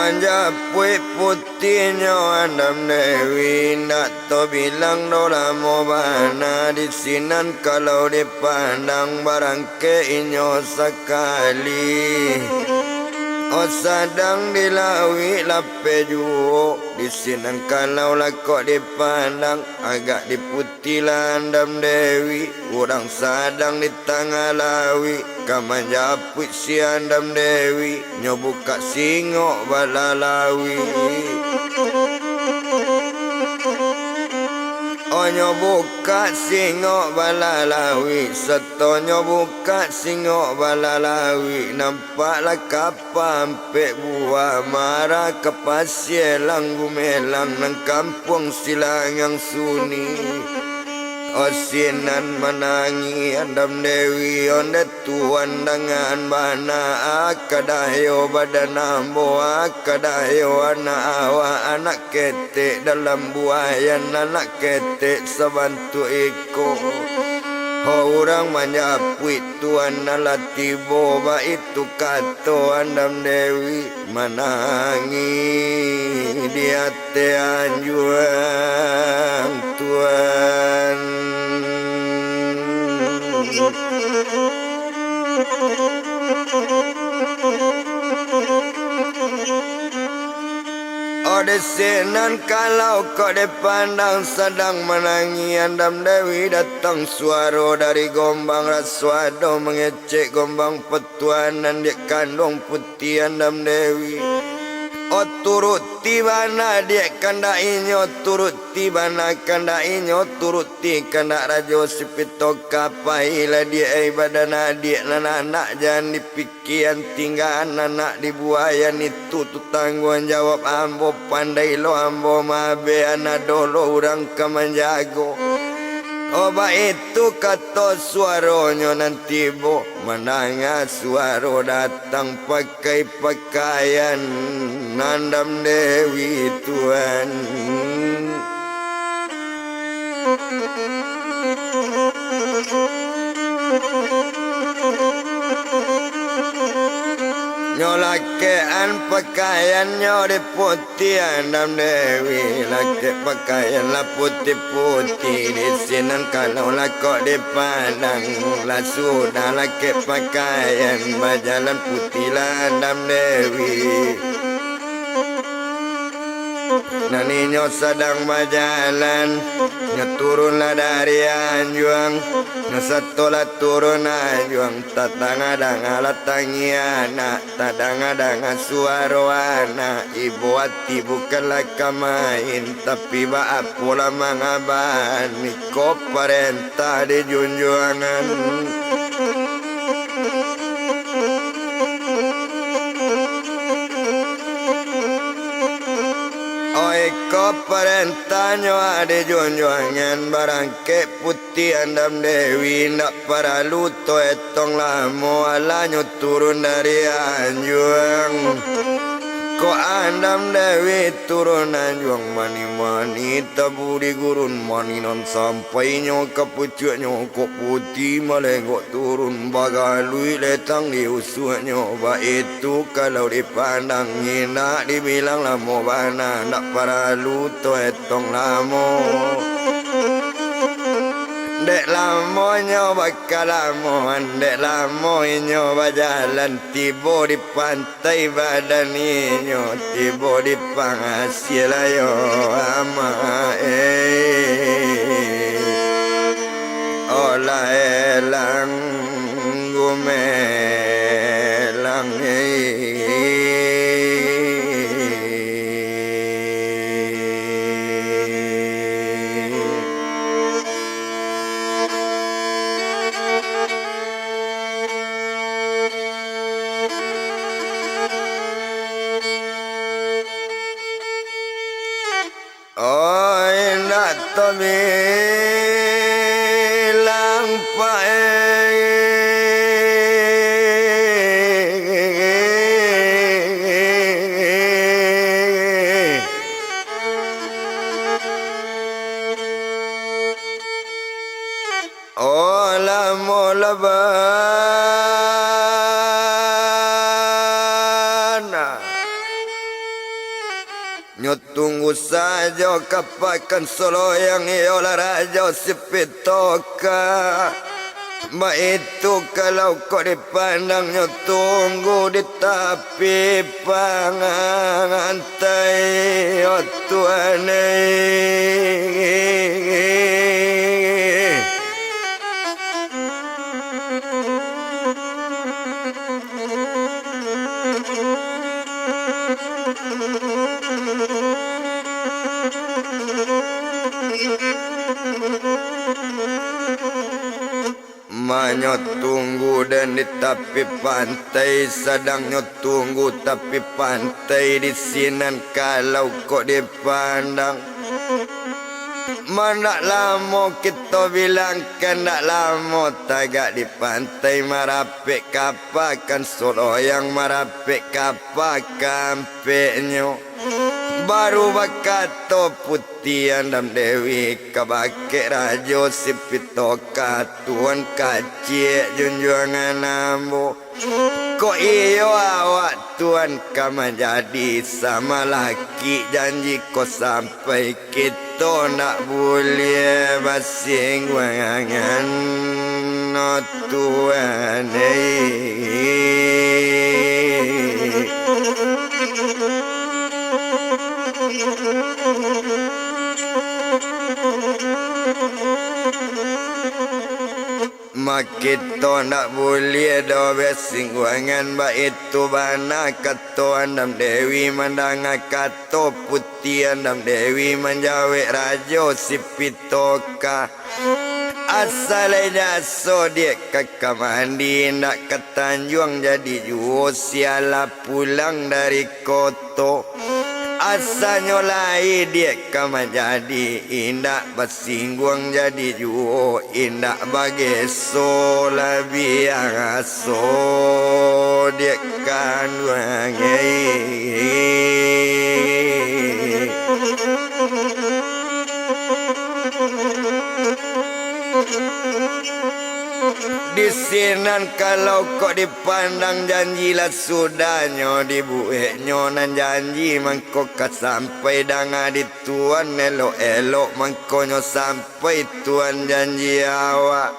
Manjapui putihnya andam dewi nak to bilang dola mo bana di sinan kalau dipandang barangke inyo sekali Sadang dilawi lape juo disinan kalau lakok dipandang agak diputih landam dewi urang sadang di tengah lawi kaman japut si andam dewi nyobuka singok balalawi Onyo buka singok balalawi Setonyo buka singok balalawi Nampaklah kapal ampe buah marah Kepasie lang gumelang Nang kampung silang yang sunyi Osinan menangi andam dewi onde tuan dengan bana akadayo badan ambo akadayo anak awak anak ketek dalam buayan anak ketek sebantu iko orang menyapuit tuan nalatibo ba itu kato andam dewi menangi di hati anjuang tuan Odesenan kalau kau dipandang sedang menangi andam dewi datang suara dari gombang raswado mengecek gombang petuanan dia kandung putih andam dewi Oh turuti bana dia kanda inyo turuti bana kanda inyo turuti kanda rajo sipito kapaila dia badana dia anak jangan dipikiran tinggal anak di buayan itu tu tanggung jawab ambo pandai lo ambo mabe anak dolo orang kemenjago Oba itu kata suaranya nanti bo Menanga suara datang pakai pakaian Nandam Dewi Tuhan Nyolakean pakaiannya di putih andam dewi Lake pakaian lah putih-putih Di sinan kalau lakok dipandang Lah sudah lake pakaian Bajalan putih lah andam dewi Naninyo sedang berjalan Nyeturunlah dari anjuang Nesatolah turun anjuang Tatanga-danga latangi anak Tadanga-danga suara anak Ibu hati bukanlah kemain Tapi baak pula mengaban Niko perintah di junjuangan Iko perintahnya ada junjuangan barangke putih andam dewi Nak para luto etong lamo alanya turun dari anjuang Ko andam dewi turun anjuang mani-mani tabu di gurun mani non sampai nyoka pucuknya kok putih malengok turun bagalui letang di usuhnya ba itu kalau dipandang nak dibilang lamo bana nak para luto etong lamo Dek lamo nyoba kalamo Dek lamo nyoba jalan Tiba di pantai badan inyo Tiba di panghasil ayo ama Olah elang gumelang bilang Ola mola bana Tunggu saja kapakan solo yang iolah raja sipitoka Mbak itu kalau kau dipandangnya tunggu di tepi pangantai oh Tuhan Manyo tunggu dan di tepi pantai sedangnya tunggu tepi pantai di sinan kalau kok dipandang mana lama kita bilang kan nak lama tagak di pantai marapek kapakan solo yang marapek kapakan peknya baru bakato putih andam dewi kabake rajo sipito katuan kacik junjungan ambo kok iyo awak tuan kama jadi sama laki janji kau sampai kita nak boleh basing wangan no tuan Makito nak boleh do besing wangan ba itu bana kato andam dewi mandanga kato putih andam dewi menjawe rajo sipitoka asalnya so dia kakak mandi nak ke Tanjung jadi juo siala pulang dari koto asalnya lai dia kama jadi indak basingguang jadi juo indak bagi so lebih aso dia kan wangai di sinan kalau kok dipandang janjilah sudahnya dibueknya nan janji mangko sampai danga di tuan elok-elok mangkonyo sampai tuan janji awak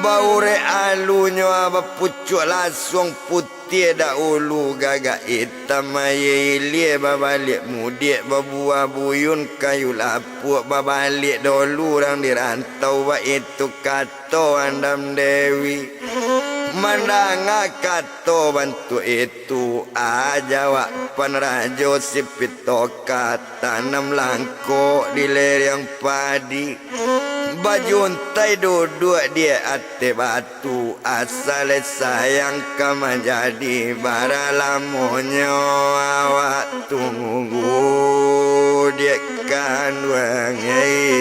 baure alunyo apa pucuk langsung putih dah ulu gagak hitam aye babalik mudik babuah buyun kayu lapuk babalik dulu orang dirantau ba itu kato andam dewi mandanga kato bantu itu aja wak panrajo sipitoka tanam langko di lereng padi baju untai duduk dia ate batu asal sayang kama jadi bara lamonyo awak tunggu dia kan wangai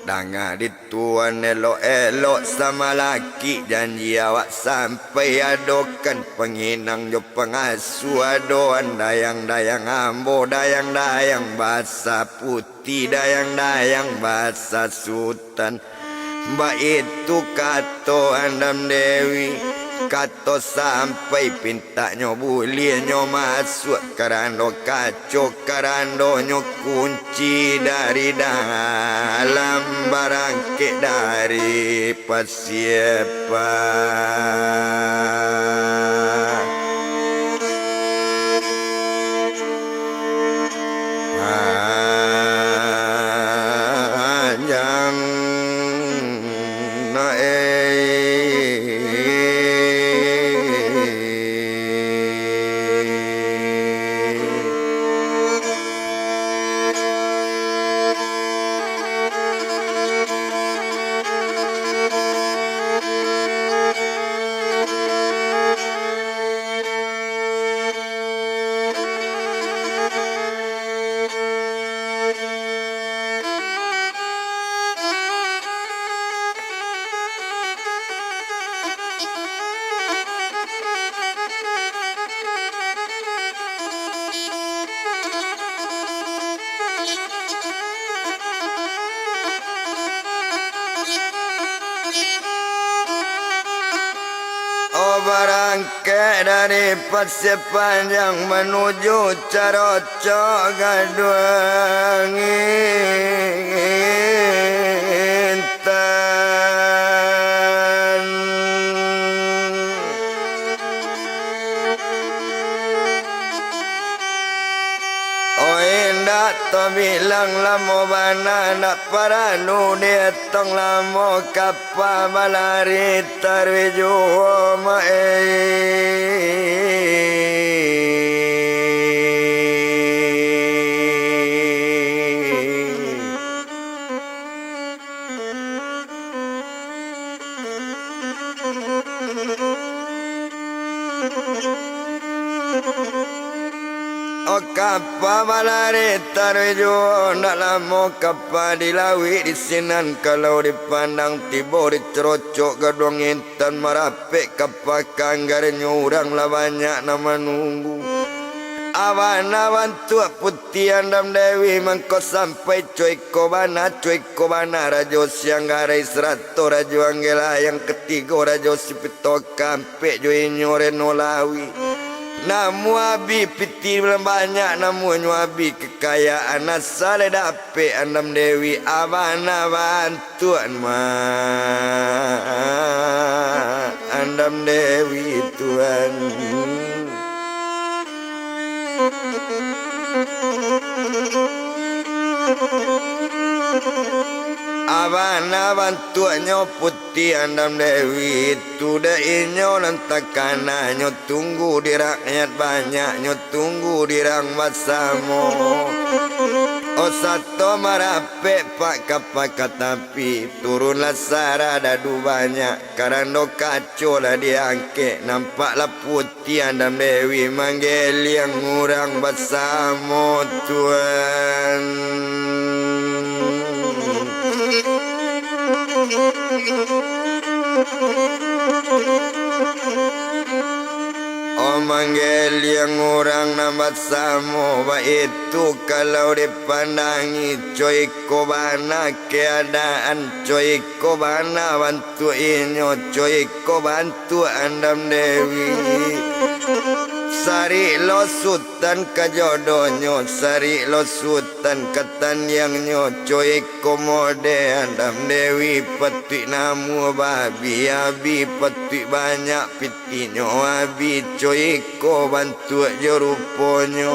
Danga di tuan elok-elok sama laki janji awak sampai adokan penginang jo pengasuh adoan dayang-dayang ambo dayang-dayang basa putih dayang-dayang basa sultan mbak itu kato andam dewi kato sampai pintaknya bulinya masuk karando kaco karando kunci dari dalam barangke dari pasiapa berangkat dari pasir panjang menuju Caroco Gaduang Intan. Oh indah to bilang lamo bana nak paranu dia tong lamo kapa balari tarwiju O kapa balari tarwiju nak lamo kapa dilawi di sinan kalau dipandang tibo dicerocok Gaduang Intan marapek kapa kanggar nyurang lah banyak nama nunggu. Awan-awan tua putih andam Dewi mengko sampai cuy kobana rajo siang garai serato rajo Anggela yang ketiga rajo sipito kampe joy nyore nolawi. Namu abi piti banyak namu nyuabi kekayaan asal dape andam Dewi awan-awan tuan ma andam Dewi tuan. Awan-awan tuanya putih andam Dewi itu dah inyo lantakana nyo tunggu di rakyat banyak nyo tunggu di rang masamo. O satu marape pak kapak tapi turunlah sara dadu banyak karena kacau lah diangke nampaklah putih andam Dewi manggil yang ngurang basamo tuan. Oh manggil yang orang nama samo itu kalau dipandangi coy kobana keadaan coy kobana bantu inyo coy ko bantu andam Dewi. Sari lo sultan kajodonyo sari lo sultan katan yang nyo coy komode andam Dewi pati namu babi abi pati banyak pitinyo abi coy ko bantu jeruponyo.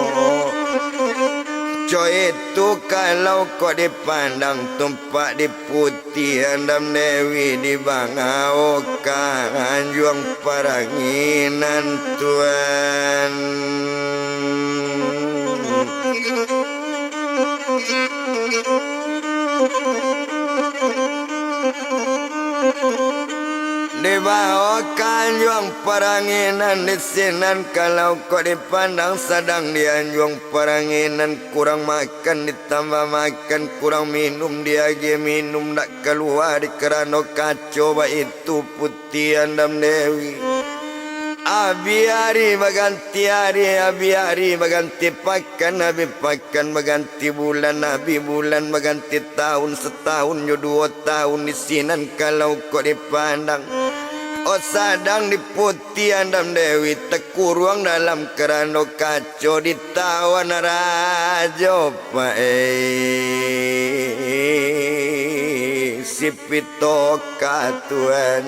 Coy itu kalau kau dipandang tumpak di putih andam Dewi di bangau kanjuang paranginan tuan. Di bawah kanjuang paranginan di sinan kalau kau dipandang sedang di anjuang paranginan kurang makan ditambah makan kurang minum dia ge minum tak keluar di kerana kacau itu putih andam Dewi. Abi hari berganti hari, abi hari berganti pakan, abi pakan berganti bulan, abi bulan berganti tahun, setahun yo 2 tahun di sinan kalau kau dipandang. Oh sadang di putih andam Dewi tekurang dalam kerana kacau ditawan rajo pak sipito katuan.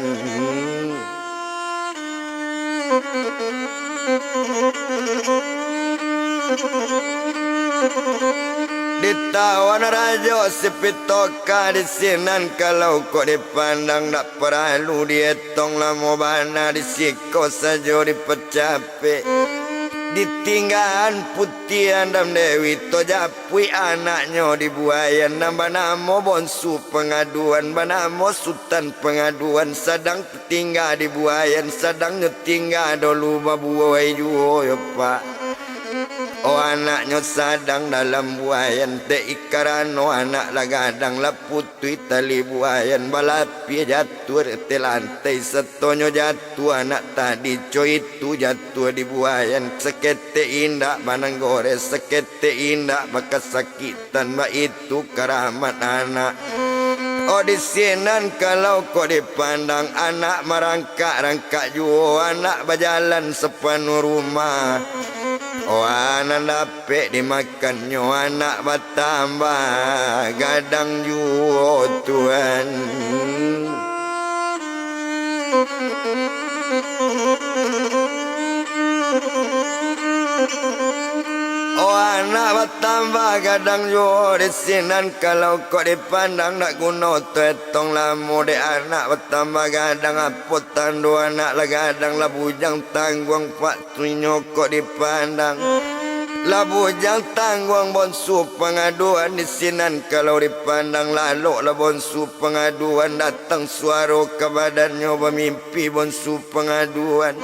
Ditawan rajo sipitoka di sinan kalau kau dipandang tak perlu dietong lamo bana disiko saja dipecape. Ditinggalan putih andam Dewi to japui anaknya dibuayan nambah namo bonsu pengaduan banamo sultan pengaduan sedang tinggal dibuayan sedang nyetinggal dulu babuai juo ya pak. Oh anaknya sadang dalam buayan te ikarano anak lagadang la putui tali buayan balapi jatuh te lantai setonyo jatuh anak tadi coy itu jatuh di buayan sekete indah banang gore sekete indah maka sakitan ba itu karamat anak. Oh di sinan kalau kau dipandang anak merangkak-rangkak juo anak berjalan sepenuh rumah. Oh anak dapet dimakan nyo anak bertambah gadang juo Tuhan. Oh anak bertambah gadang juo di sinan kalau kau dipandang nak guna tetong lamu de anak bertambah gadang apa tandu anak lah gadang lah bujang tangguang pak tunyo kau dipandang lah bujang tangguang bonsu pengaduan di sinan kalau dipandang lalu lah bonsu pengaduan datang suara ke badannya bermimpi bonsu pengaduan.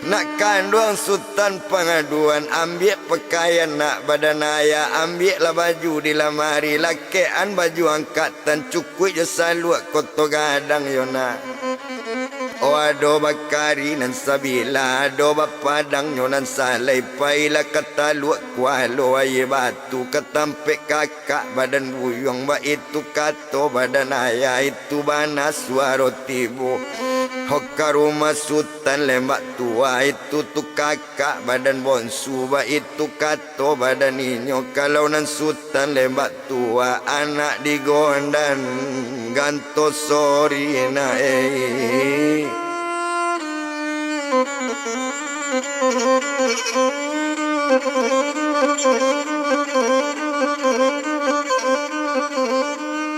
Nak kanduang sultan pengaduan ambil pakaian nak badan ayah ambil lah baju di lamari lakean baju angkatan cukui je saluak koto gadang yona. Oh ado bakari nan sabila ado bapadang nyonan salai paila kata luak kualo aye batu ketampek kakak badan buyong ba itu kato badan ayah itu bana suaro tibu. Hoka rumah sultan lembak tua itu tu kakak badan bonsu ba itu kato badan inyo kalau nan sultan lembak tua anak digondan ganto sorry na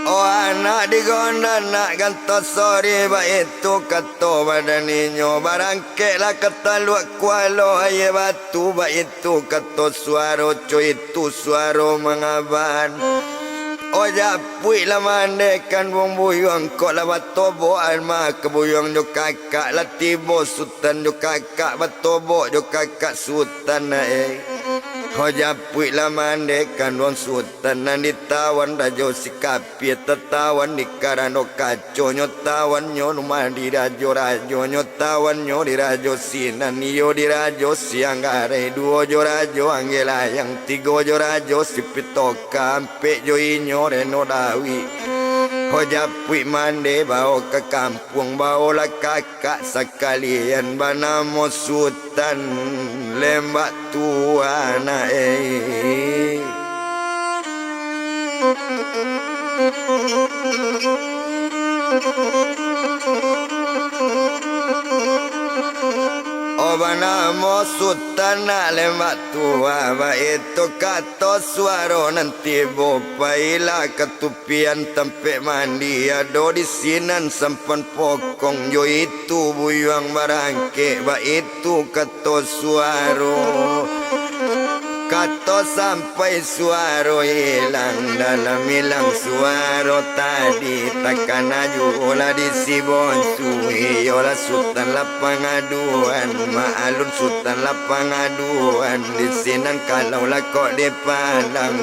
Oh anak digondan nak gantos sorry ba itu kato badan inyo barangke lah kata luak kualo aye batu ba itu kato suaro coy itu suaro mengaban. Oh japui lah mandekan wong buyong kok lah batobo alma kebuyong jo kakak lah tibo sultan jo kakak batobo jo kakak sultan na Oh japui lah mandekan wong sultan nan ditawan rajo sikapi tetawan di karano kaco nyotawan nyo rumah di rajo rajo nyotawan nyo di rajo sinan yo di rajo sianggare duo jo rajo anggela yang tigo jo rajo sipitoka ampe jo inyo reno dawi. Oh japui mande bawa ke kampung bawa kakak sekalian banamo sultan lembak tua na Oh banamo sultan na lembak tua ba itu kato suaro nanti bopaila ketupian tempe mandi ado di sinan sempan pokong yo itu buyang barangke ba itu kato suaro kato sampai suaro hilang dalam hilang suaro tadi takkan ajulah di si bonsu yola sultan lah pengaduan maalun sultan lah pengaduan di sinan kalau lah kok dipandang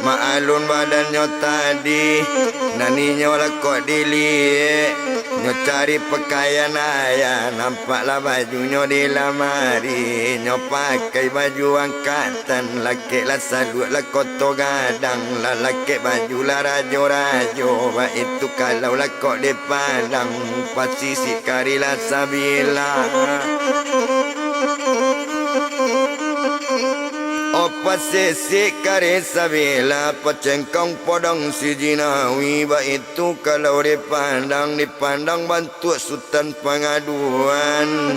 maalun badannya tadi naninyo lah kok dilihat nyo cari pakaian ayah nampaklah bajunya di lamari nyo pakai baju angkatan laki lah salut lah koto gadang lah laki baju lah rajo-rajo ba itu kalau lah kok dipandang pasti si karilah sabila Opa sesi kare sabila pacengkong podong si jinawi ba itu kalau dipandang bantu sultan pengaduan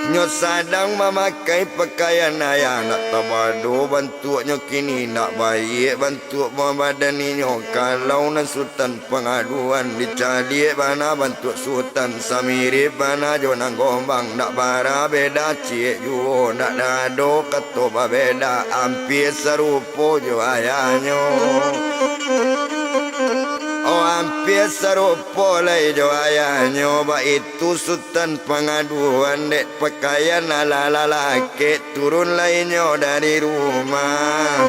nyo sadang memakai pakaian ayah nak tabado bantunya kini nak baik bantu badan nyo kalau nan sultan pengaduan dicari bana bantu sultan samiri bana jo nang gombang nak bara beda cie jo nak dado kato beda hampir serupo jo ayahnya Oh hampir serupo lah jo ayahnya ba itu sultan pengaduan dek pakaian ala laki turun lainnya dari rumah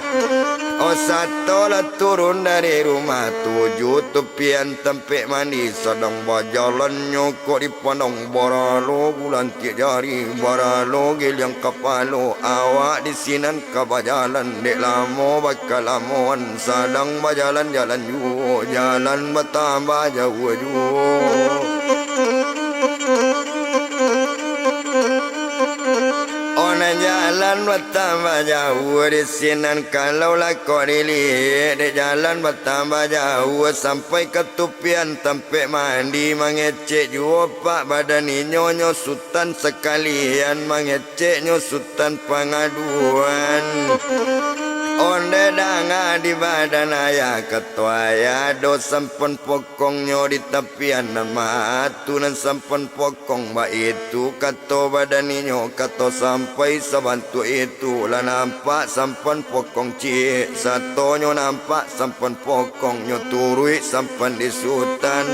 Oh satu lah turun dari rumah, 7 tepian tempe mandi, sedang berjalan nyokok di pandang baralo, bulan tiap jari baralo giliang kapalo, awak di sinan kabajalan, dek lamo bakal lamuan, sedang berjalan jalan jauh, jalan bertambah jauh jauh. Ona jalan bertambah jauh di sinan, kalau lah kau dilihat di jalan bertambah jauh, sampai ke tepian tempat mandi, mengecek jua pak badan nyonya sultan sekalian, mengecek nyo sultan pengaduan. Onde danga di badan ayah ketua ya, do sampen pokongnya di tepian nama atunan sampen pokong ba itu kato badaninyo kato sampai sebantu itu lah nampak sampen pokong cik satonyo nampak sampen pokongnya turui sampen di sultan.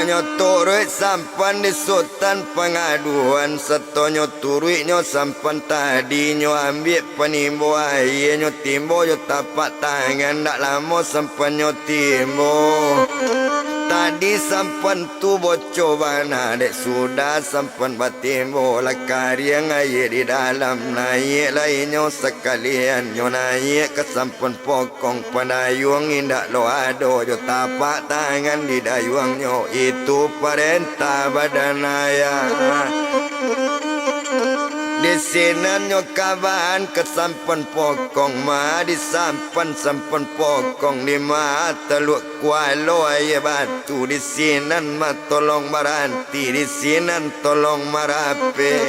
Nyo turut sampan di sultan pengaduan, setonyo turut nyo sampan tadi nyo ambil penimbo air nyo timbo nyo tapak tangan, tak lama sampan nyo timbo. Tadi sampan tu bocor bana dek sudah sampan batimbo lah kariang air di dalam, naik lainnya sekalian nyo naik ke sampan pokong pandayung indak lo ado jo tapak tangan di dayung nyo, itu perintah badan ayah. Di sini nyo kaban ke sampan pokong ma di sampan pokong di ma teluk kualo aye batu, di sini ma tolong baranti, di sini tolong marape,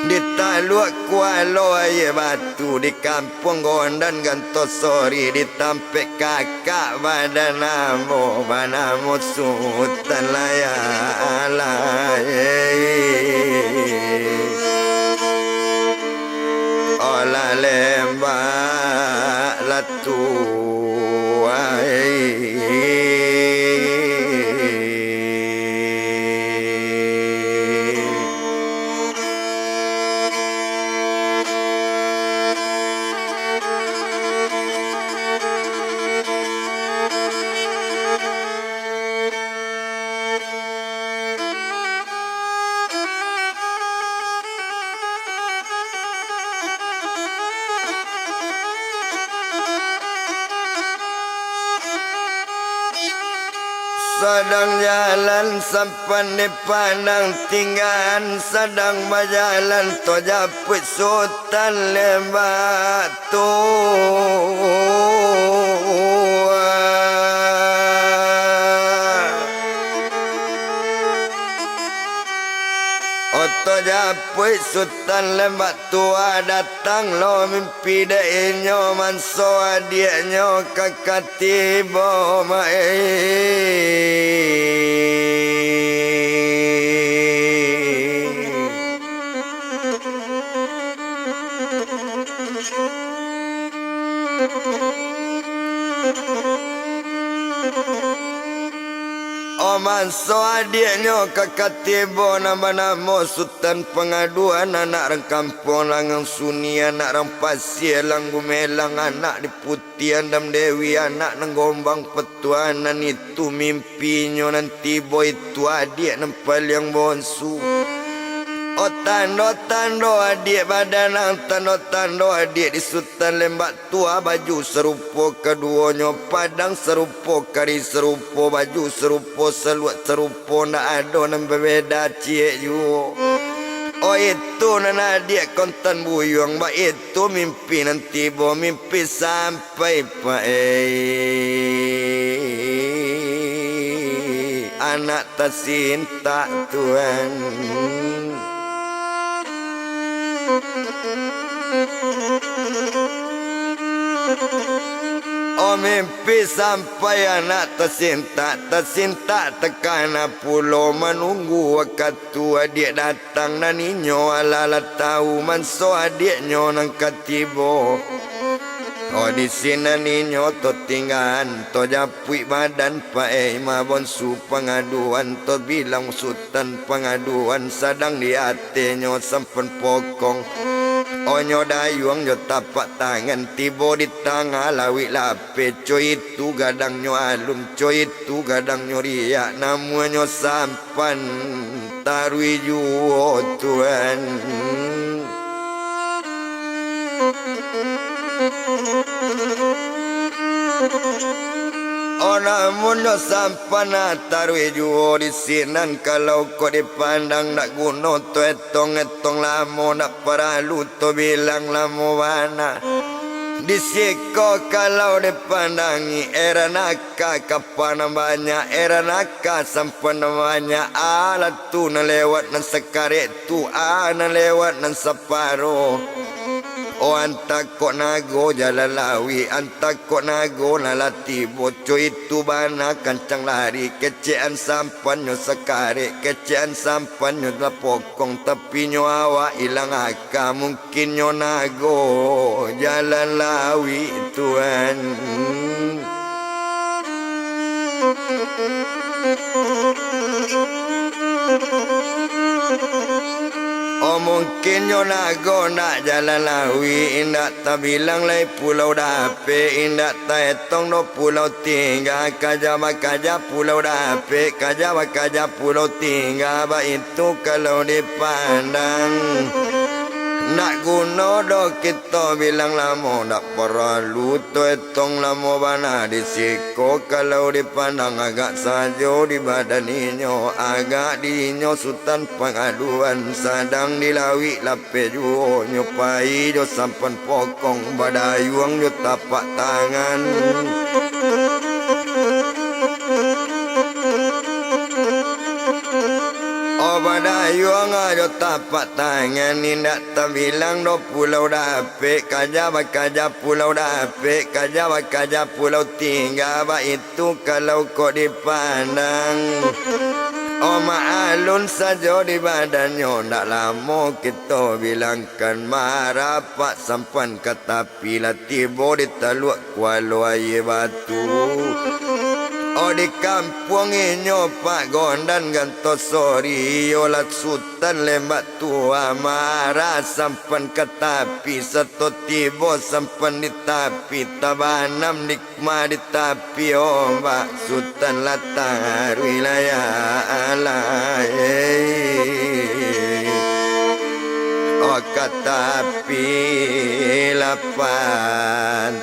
di taluk kualo aye batu, di kampung gondan gantosori, di tampek kakak badanamu banamu sultan layalai. Ola lembak latu sedang jalan sampan dipandang tinggalan, sedang berjalan to japut sultan lembak tu. Oto japut sultan lembak tua datang lo mimpi dainyo manso adiknyo kakatibo manso adiknya kakak tibo nama-nama sultan pengaduan, anak orang kampung langang sunyi, anak orang pasir lang gumelang, anak di putian dam dewi, anak nang gombang petuanan, itu mimpinya nanti boy itu adik nempel yang bonsu. Oh tando adik badan ang tando adik di sultan lembak tua, baju serupa keduanya, padang serupa kari serupa, baju serupa seluat serupa, ndak ada nan berbeda cie ju. Oh itu nan adik kontan buyung, ba itu mimpi nanti bo mimpi sampai pa anak tercinta Tuhan. Oh mimpi sampai anak tercinta tekana pulau menunggu waktu adik datang dan inyo ala tahu manso adiknya nang katibo. Oh di sini ninyo to tinggan to japui badan pae mabon su pengaduan to bilang sultan pengaduan sadang di atenyo sampen pokong onyo dayuang nyo tapak tangan tibo di tangah lawi lape coy itu gadang nyo alun coy itu gadang nyo riak namunyo sampan tarui juo Tuhan. Oh namun yo sampana tarui juo di sinan kalau kau dipandang nak guno to etong lamo nak paralu to bilang lamo wana disiko kalau dipandangi era naka kapan namanya era naka sampan namanya alat tu na lewat nan sekaret tu na lewat nan separo. Oh antak kok nago jalan lawi antak kok nago nalati boco itu bana kancang lari kecean sampan nyo sekare kecean sampan nyo lapokong tapi nyo awak ilang aka mungkin nyo nago jalan lawi Tuhan. Oh mungkin nyo nago nak jalan lawi indak tak bilang lai pulau dape indak tak etong no pulau tinggal kaja pulau dape kaja pulau tinggal ba itu kalau dipandang nak guna do kita bilang lamo nak perlu to etong lamo bana disiko kalau dipandang agak sajo di badan inyo agak dinyo sultan pengaduan sadang dilawi lape juo nyopai jo sampan pokong badayuang jo tapak tangan. Badayuang ajo tapak tangan indak terbilang do pulau dape kaja pulau dape kaja pulau tinggal ba itu kalau kau dipandang. Oh maalun saja di badannya ndak lama kita bilangkan marah pak sampan ke tapi lah tiba di taluk Kuala Air Batu. Oh di kampung inyo pak gondan gantos sori olat sultan lembak tua marah sampan ke tapi satu tiba sampan di tapi tabanam nikmat di tapi ombak sultan latar wilayah alai. Oh kata api lapan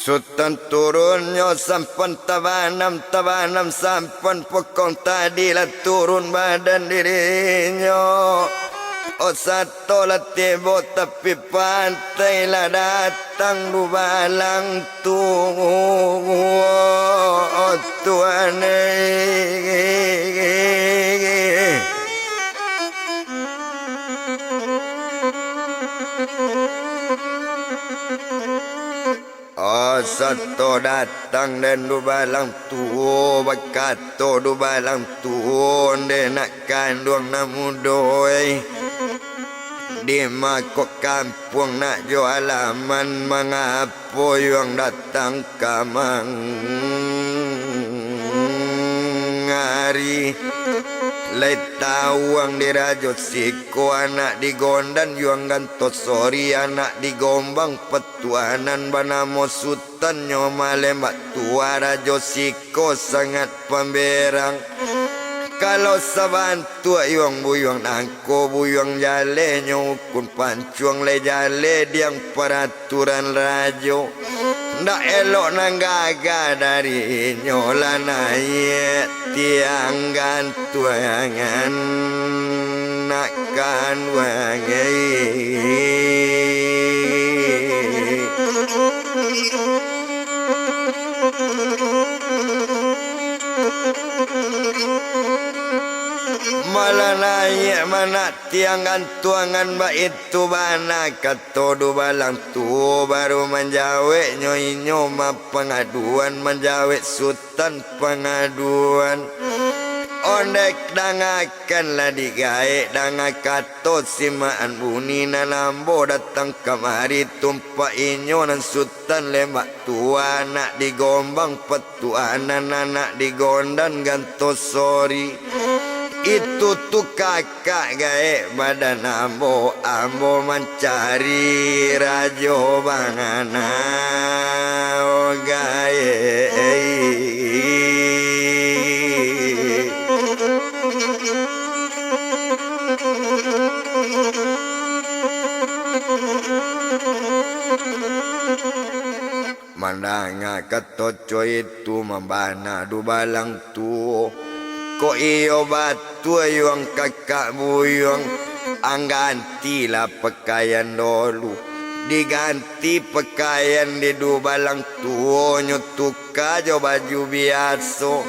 Sultan turunnya sampan tabanam sampan pokong tadilah turun badan dirinya. Oh satu lah tiba tapi pantai lah datang lubalang tu. Oh Tuhan Oh satu datang dan dubalang tuo bakato dubalang tuo de nak kandung namudoi di makok kampung nak jo alaman mengapo yang datang kamang ngari lai tawang dirajo siko anak digondan yuang gantot sori anak digombang petuanan banamo sultan nyomalembak tua rajo siko sangat pemberang kalau sabantu yuang buyang nangko buyang jale nyukun pancuang le jale diang peraturan rajo ndak elok nanggaga dari nyola naik tiang gantuangan nakkan wangai. bana tiang gantuangan ba itu bana katodu balang tu baru menjawe nyoinyo ma pengaduan menjawe sultan pengaduan ondek dangakanlah digae dangakato simaan bunina lambo datang kemari tumpa inyo nan sultan lemak tua nak digombang petuanan anak digondan gantosori itu tu kakak gae badan ambo mencari rajo bangana oh gae mandanga katoco itu membana du balang tu ko iyo batu yung kakak buyong ang gantilah pakaian dulu diganti pakaian di du balang tu nyotuka jo baju biasa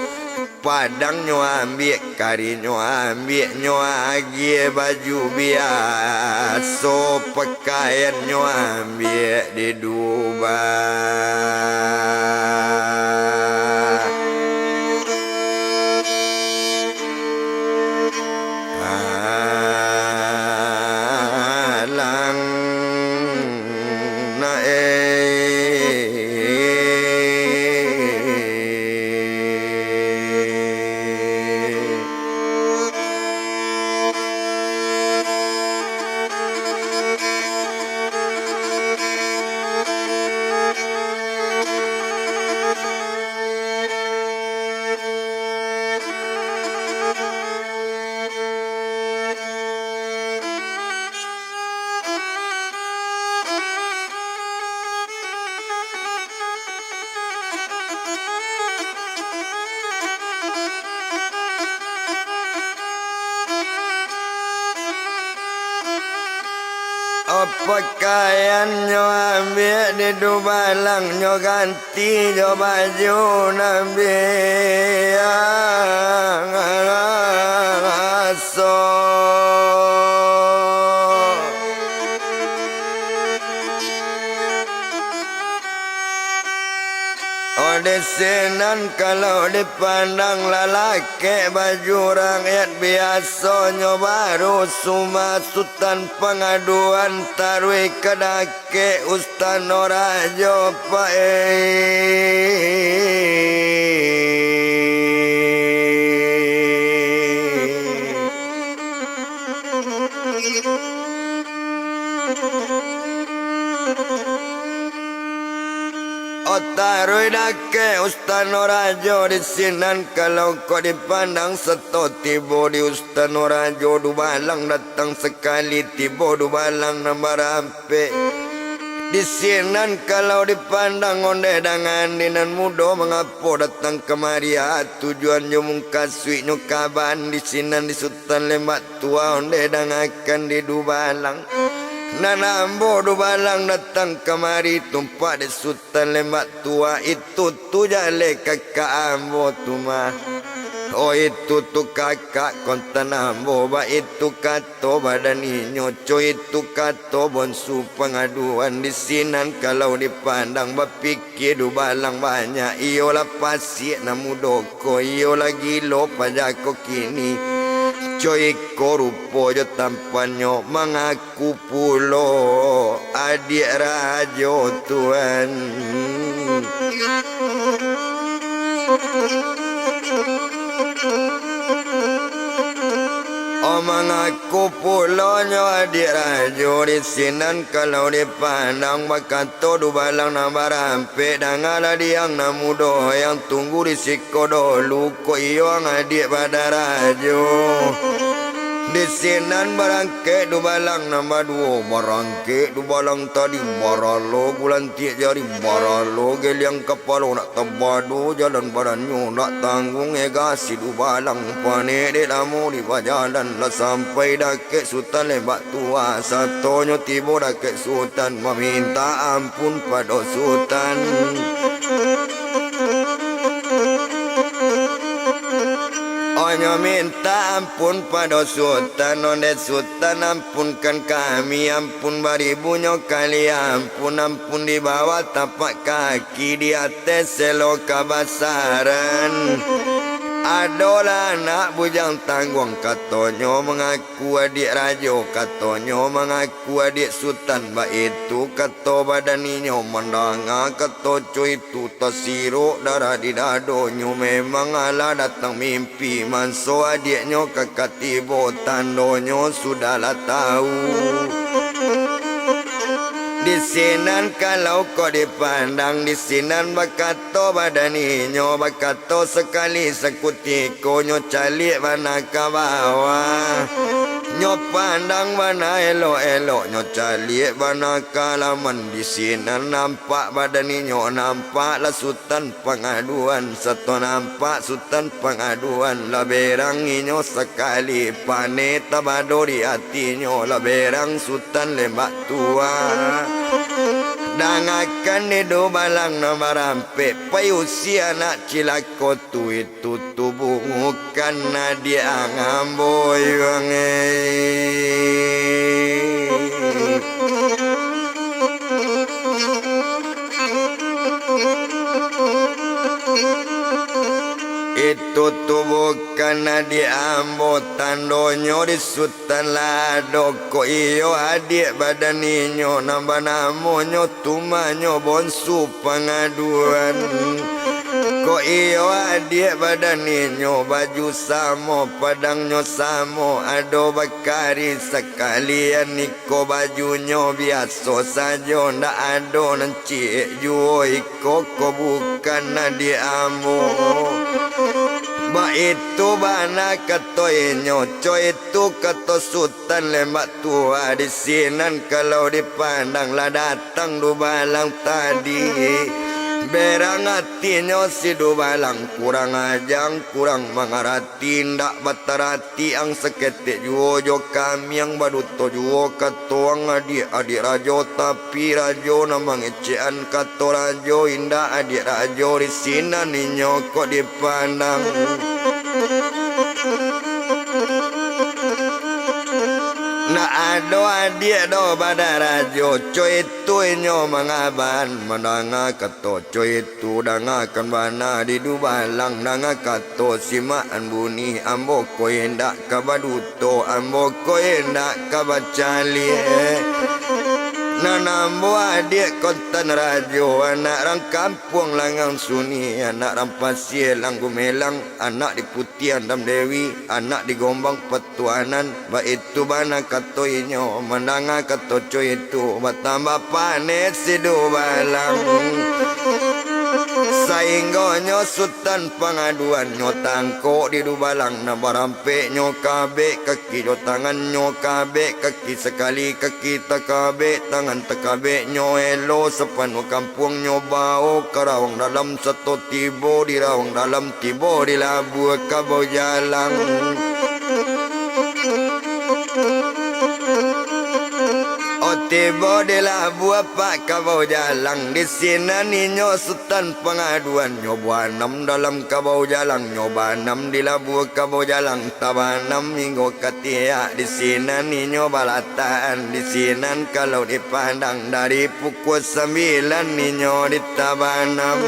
padang nyo ambil kari nyo ambil nyo agi baju biasa pakaian nyo ambil di Dubai alang pakaian nyo ambil di du balang nyo ganti nyo baju nabi yang aso desenan kalau dipandang lalaki baju rakyat biasa nyo baru suma sultan pengaduan tarwi kedake ustan orajo Otaroi dake ustan orajo di sinan kalau kau dipandang seto tibo di ustan orajo du balang datang sekali tibo du balang nambah rampe di sinan kalau dipandang onde dangan dinan mudo mengapo datang kemari tujuan nyumung kasui nyukaban di sinan di sultan lemak tua onde dangakan di du balang nanambo du balang datang kemari tumpak di sultan lemak tua itu tu jale kakak ambo tu mah oh itu tu kakak kontan ambo ba itu kato badan inyo coy itu kato bonsu pengaduan di sinan kalau dipandang bapikir du balang banyak iyolah pasir namudoko iyolah gilo pajako kini coy korupo jo tampanyo mengaku pulo adik rajo tuan mengaku pulonyo adik rajo di sinan kalau dipandang makato du balang nambah rampe dangala diang namudo yang tunggu di sikodo luko iyo adik pada rajo di sinan barangke du balang nambah duo barangke du balang tadi baralo bulan tiak jari baralo geliang kepala nak tebadu jalan badannya nak tanggung egasi du balang pane de lamu di bajalan lah sampai dake sultan lemak tua satonyo tibo dake sultan meminta ampun pada sultan nyo minta ampun pada sultan, onde sultan ampunkan kami, ampun baribu nyo kali ampun di bawah tapak kaki, di atas selo kabasaran. Adolah anak bujang tanggung, katonyo mengaku adik rajo, katonyo mengaku adik sultan. Ba itu kato badaninyo mendanga, kato cuy itu tosiro darah di dadonyo. Memang ala datang mimpi, manso adiknyo kakatibo, tandonyo sudahlah tahu. Di sinan kalau kau dipandang, di sinan bakato badaninyo, bakato sekali sekutiko nyo calik mana ke bawah. Nyo pandang mana elok-elok, nyo calik mana kalaman. Di sinan nampak badaninyo, nampaklah sultan pengaduan. Satu nampak sultan pengaduan, laberanginyo sekali pane tabado di hatinya, laberang sultan lembak tua. Dangakan hidup balang nama rampe, payusi anak cilako tu itu tubuh mukan nadia ngamboy itu tubuh karena diambo tandonyo di sultan lado. Ko iyo adik badaninyo, nambah namonyo tumanyo bonsu pengaduan. Ko iyo adik badaninyo, baju samo padangnya samo, ado bakari sekalian niko bajunyo biasa saja, ndak ado nencik juo iko ko bukan nadi ambo. Ba itu bana katoinyo, coy itu kato sultan lembak tua. Di sinan kalau dipandang lah datang dubalang tadi. Berang hatinya si dubalang, kurang ajang, kurang mengarati, ndak batarati ang seketik juo kami yang baduto juo katoang adik rajo, tapi rajo namang ecean kato rajo indah adik rajo. Di sinan ninyo kok dipandang. Na ado adik do badarajo, coy itu inyo mangaban mandanga kato, coy itu dangakan bana di dubalang, danga kato simaan buni ambo ko indak kabaduto, ambo ko indak kabacali. Nanambo adik kontan rajo, anak rang kampung langang suni, anak rang pasir lang gumelang, anak di putian dam dewi, anak di gombang petuanan. Ba itu bana kato inyo, mandanga kato coy itu, batambah panes si dubalang. Sainggonyo sultan pengaduan, nyo tangko di dubalang, na barampe nyo kabe kaki, nyo tangan nyo kabe kaki, sekali kaki takabe tangan takabe nyo elo, sepenuh kampung nyo bau karawang dalam satu tibo, di rawang dalam tibo, di labu kabau jalang. Tiba di labu apa kabau jalang. Di sini ninyo sultan pengaduan, nyoba enam dalam kabau jalang, nyoba enam di labu kabau jalang, tabanam minggu ketia. Di sini ninyo balataan, di sini kalau dipandang dari pukul 9 ninyo di tabanam.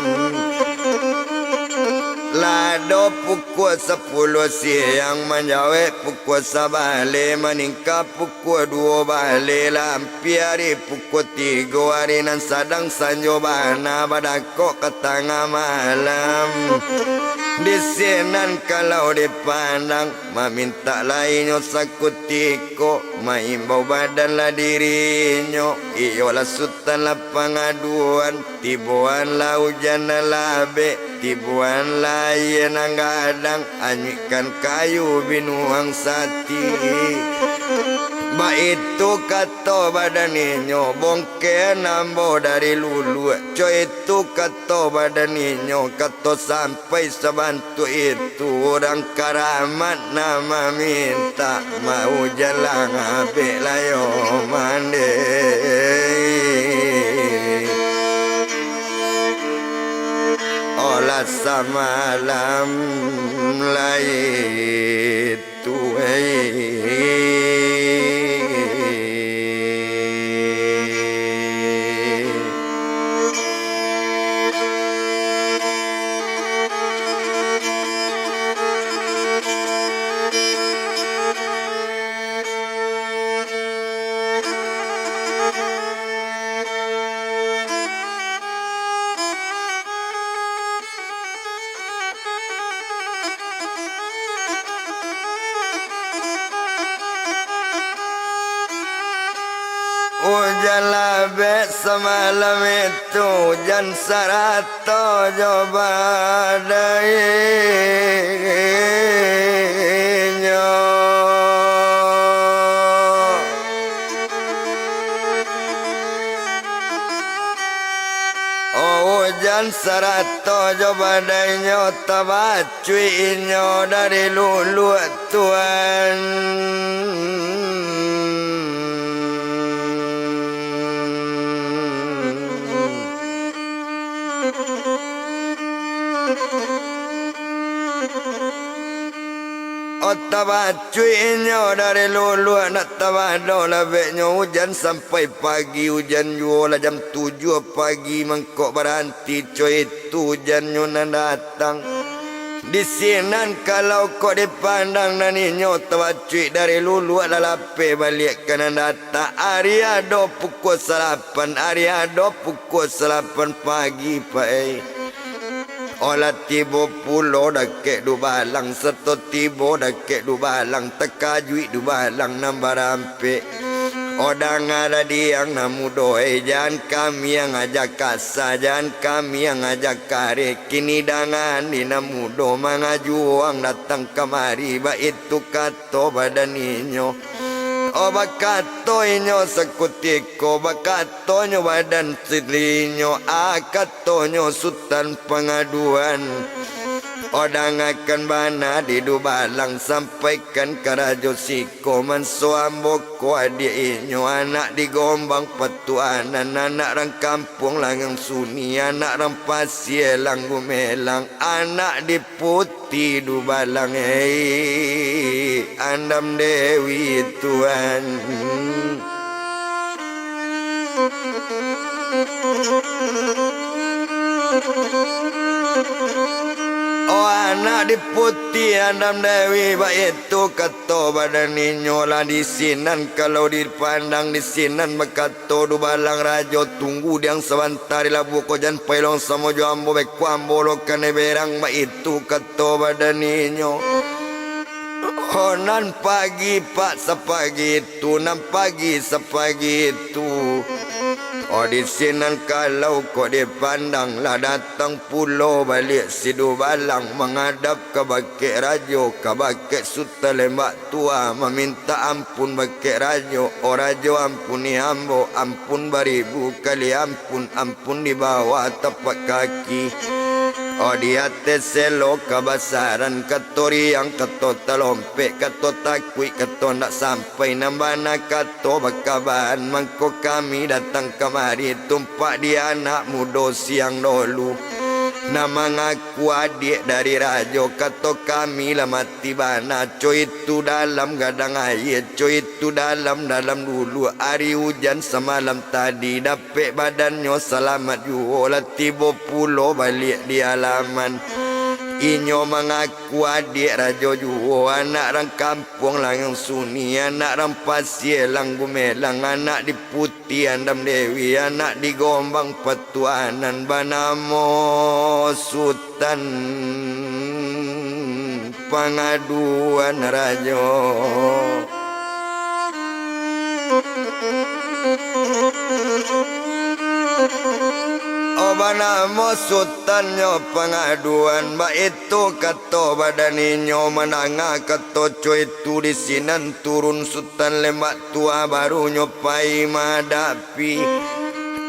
Lado pukul 10 siang menjawab pukul 1 balik, meningkat pukul 2 balik, lampi hari pukul 3 hari nan sadang sanjo bana badakok ke tengah malam. Di sinan kalau dipandang meminta lainnya sakutiko, maimbau badan lah dirinya, iyolah sultan lah pengaduan, tibuan lah hujan lah be, tibuan lah iya nanggadang, anyikkan kayu binuang sati. Ba itu kato badaninyo, bongke nambo dari lulu, coy itu kato badaninyo, kato sampai sebantu itu orang karamat nama minta, mau jalan abik layo mande. olah samalam lai tuai hujan labek semalam itu hujan sarato coba dainya oh hujan sarato coba dainya tabacuinyo dari lulu tuan Tabacuinyo dari lulu anak tabado labeknya hujan sampai pagi hujan jual jam 7 pagi mengkok berhenti coy itu hujannya nak datang di sinan kalau kau dipandang naninyo tabacui dari lulu adalah pe balik kanan data hari ada pukul 8 hari ada pukul 8 pagi pai olah tibo pulo dakek du balang serta tibo dakek du balang tekajui du balang nambah rampe odang ada diang namu doe jangan kami yang ajak kasa jangan kami yang ajak kare kini dangan di namu do mangajuang datang kemari ba itu kato badaninyo Obakatoinyo sekutiko Bakatonyo badan sidlinyo Akatonyo sultan pengaduan Odang akan bana di dubalang Sampaikan ke Rajo Siko Mansuamboko adiknya Anak digombang petuanan Anak rang kampung langang suni Anak rang pasir lang gumelang Anak di putih dubalang Andam Dewi Tuhan Oh anak di putih Andam Dewi baik itu kata badan ninyola di sinan kalau dipandang di sinan makato du balang rajo tunggu diang sebentar labu kojan pailong samo jambo bekwambo lokane berang baik itu kata badan ninyo oh nan pagi pak sepagi itu nan pagi sepagi itu oh di sinan kalau kau dipandang lah datang pulau balik sidu balang menghadap ke bakit rajo ke bakit suta lembak tua meminta ampun bakit rajo oh rajo ampuni ambo ampun beribu kali ampun ampun di bawah tapak kaki oh di atas selo kebasaran katori yang kato telompek kato takui kato nak sampai nambana kato bakaban mangko kami datang kemari tumpak di anak muda siang dulu nama ngaku adik dari rajo kato kami lah mati bana coy itu dalam gadang air coy itu dalam dulu hari hujan semalam tadi dapet badannya selamat jual tiba pulau balik di halaman inyo mengaku adik rajo juo anak rang kampung langang suni anak rang pasir lang gumelang anak di putih Andam Dewi anak di gombang petuanan banamo sultan pengaduan rajo Obanamo sultannya pengaduan ba itu kato badaninyo menanga kato coy itu di sinan turun sultan lemak tua baru nyopai madapi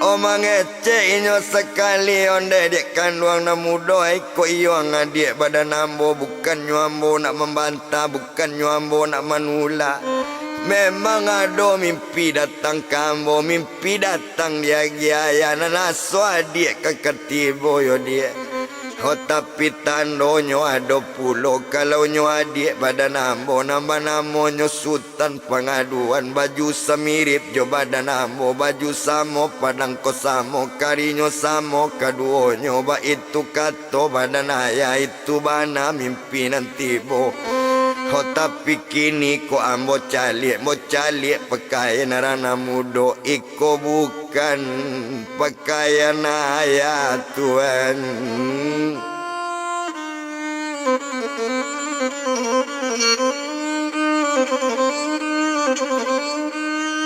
o mangece inyo sekali onde dek kanduang na mudo ko iyo ngadik badan ambo bukan nyambo nak membantah bukan nyambo nak manula memang ada mimpi datang kambo mimpi datang dia giaya nanaso adik keketibo yo dia Oh tapi tandonyo ada pulo. Kalau nyo adik badan ambo, nambah namonyo Sultan Pengaduan. Baju semirip jo badan ambo, baju samo padang ko samo, karinyo samo kaduonyo. Ba itu kato badan ayah, itu bana mimpinan tibo. Oh tapi kini ko ambo calik pakaian rana mudo. Iko bukan pakaian ayah Tuhan.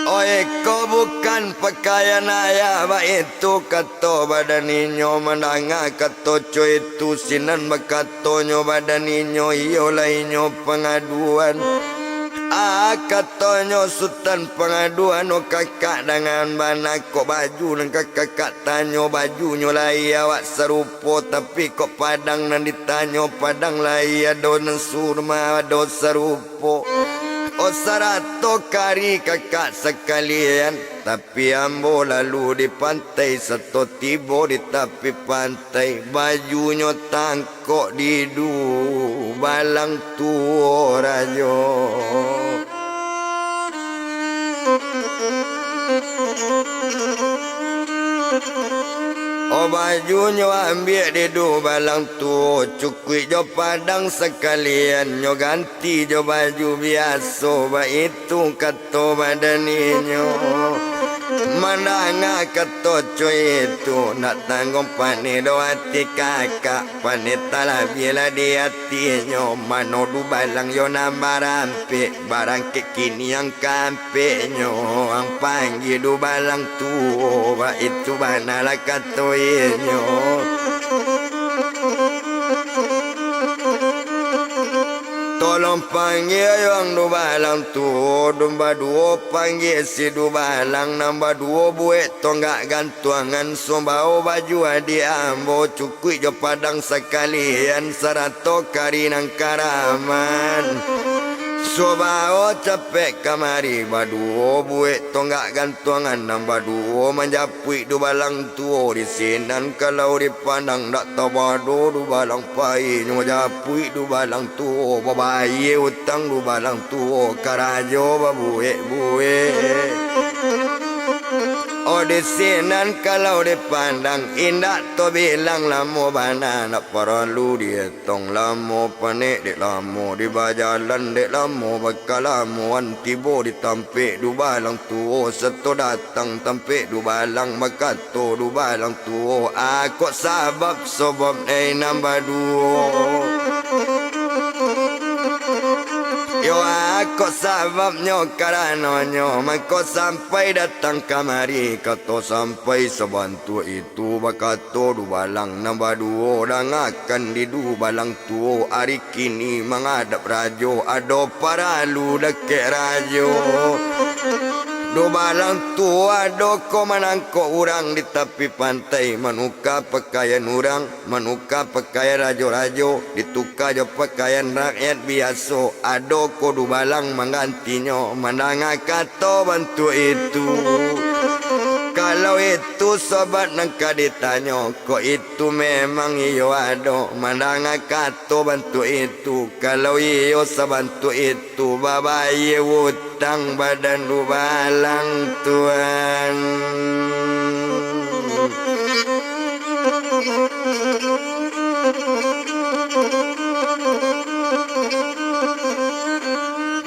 Oh iko bukan pakaian ayah, ba itu kato badan ninyo menanga kato coy itu sinan bakatonyo badan ninyo iyo lainyo pengaduan. Katonyo Sultan Pengaduan. Oh kakak dengan bana kok baju dan kakak tanyo bajunyo lai awak serupo, tapi kok padang nan ditanyo padang lai ado nan surma ado serupo. Oh sarato kari kakak sekalian, tapi ambo lalu di pantai satu tibo di tepi pantai. Bajunya tangkok di du balang tuo rajo. Oh bajunya ambil di du balang tuo, cukui jo padang sekalian, nyo ganti jo baju biasa. Ba itu kato badaninyo mananga kato coy itu nak tanggung pane do hati kakak, pane tala biela di hatinya. Mano du balang yo nambah rampe, barang kekini yang kampe nyo ang panggil du balang tuo. Ba itu banala kato nyo. Tolong panggil yang du balang tuo, domba duo panggil si du balang, nambah duo buat tonggak gantuangan. Sombao baju adi ambo, cukui jo padang sekalian, sarato karinang karaman. Sombao capek kamari, baduo buat tonggak gantuangan, nambah duo menjapui du balang tuo di sinan. Kalau dipandang dak tabado du balang pai, nyo japui du balang tuo. Babaye utang du balang tuo, karajo babue. Oh di sinan kalau dipandang indah to bilang lamo bana nak paralu dia tong lamo panek dek lamo di bajalan dek lamo bakal lamo antibo ditampe du balang tuo. Seto datang tampe du balang makato du balang tuo. Aku sabab nambah duo. Yo aku sababnya karenanya maka sampai datang kamari, kato sampai sebantu itu bakato du balang nambah duo. Dan akan di du balang tuo hari kini menghadap rajo, ado paralu dekek rajo. Du balang tua do ko manangko urang di tepi pantai, manuka pakaian urang, manuka pakaian rajo-rajo, ditukar jo pakaian rakyat biasa. Ado ko du balang menggantinya, menanga kato bantu itu. Kalau itu sobat nangka ditanya, kok itu memang iyo ado, menanga kato bantu itu. Kalau iyo sabantu itu, babaye utang badan du balang tuan.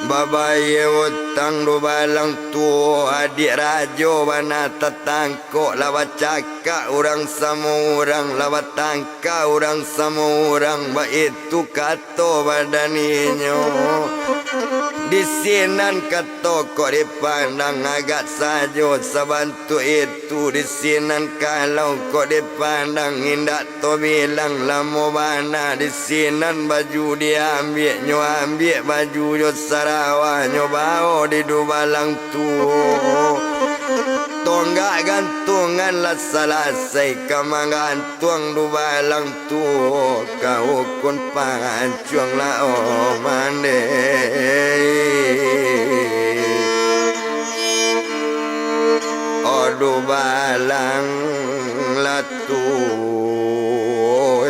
Babaye utang du balang tuo, adik rajo bana tetangko. Lawat cakak orang sama orang, lawat tangka orang sama orang. Ba itu kato badaninyo. Di sinan kato kok dipandang agak sajo sabantu itu. Di sinan kalau kok dipandang indak to bilang lamo bana. Di sinan baju diambil nyo ambil baju jo Sarawak nyo bawa di du balang tuo. Tonggak gantungan lah selesai, kamang gantung du balang tuo. Kau kun pancuang lah oh mande. Oh du balang lah tuo.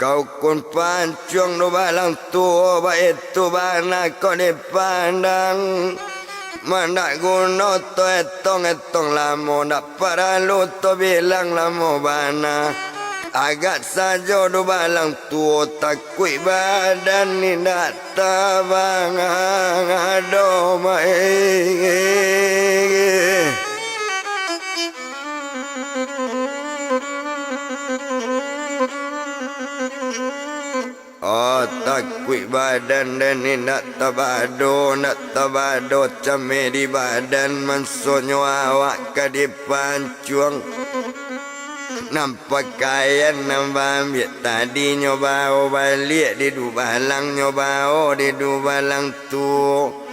kau kun pancuang do balang tua ba itu bana kau dipandang mandak guna to etong lamo nak paralu to bilang lamo bana agak saja do balang tua takui badan ni nak tabang ado mai oh takui badan dan ni nak tabado came di badan mansonyo awak ka di pancuang nampak kayan nambah ambil tadi nyoba balik di dubalang nyoba di dubalang tu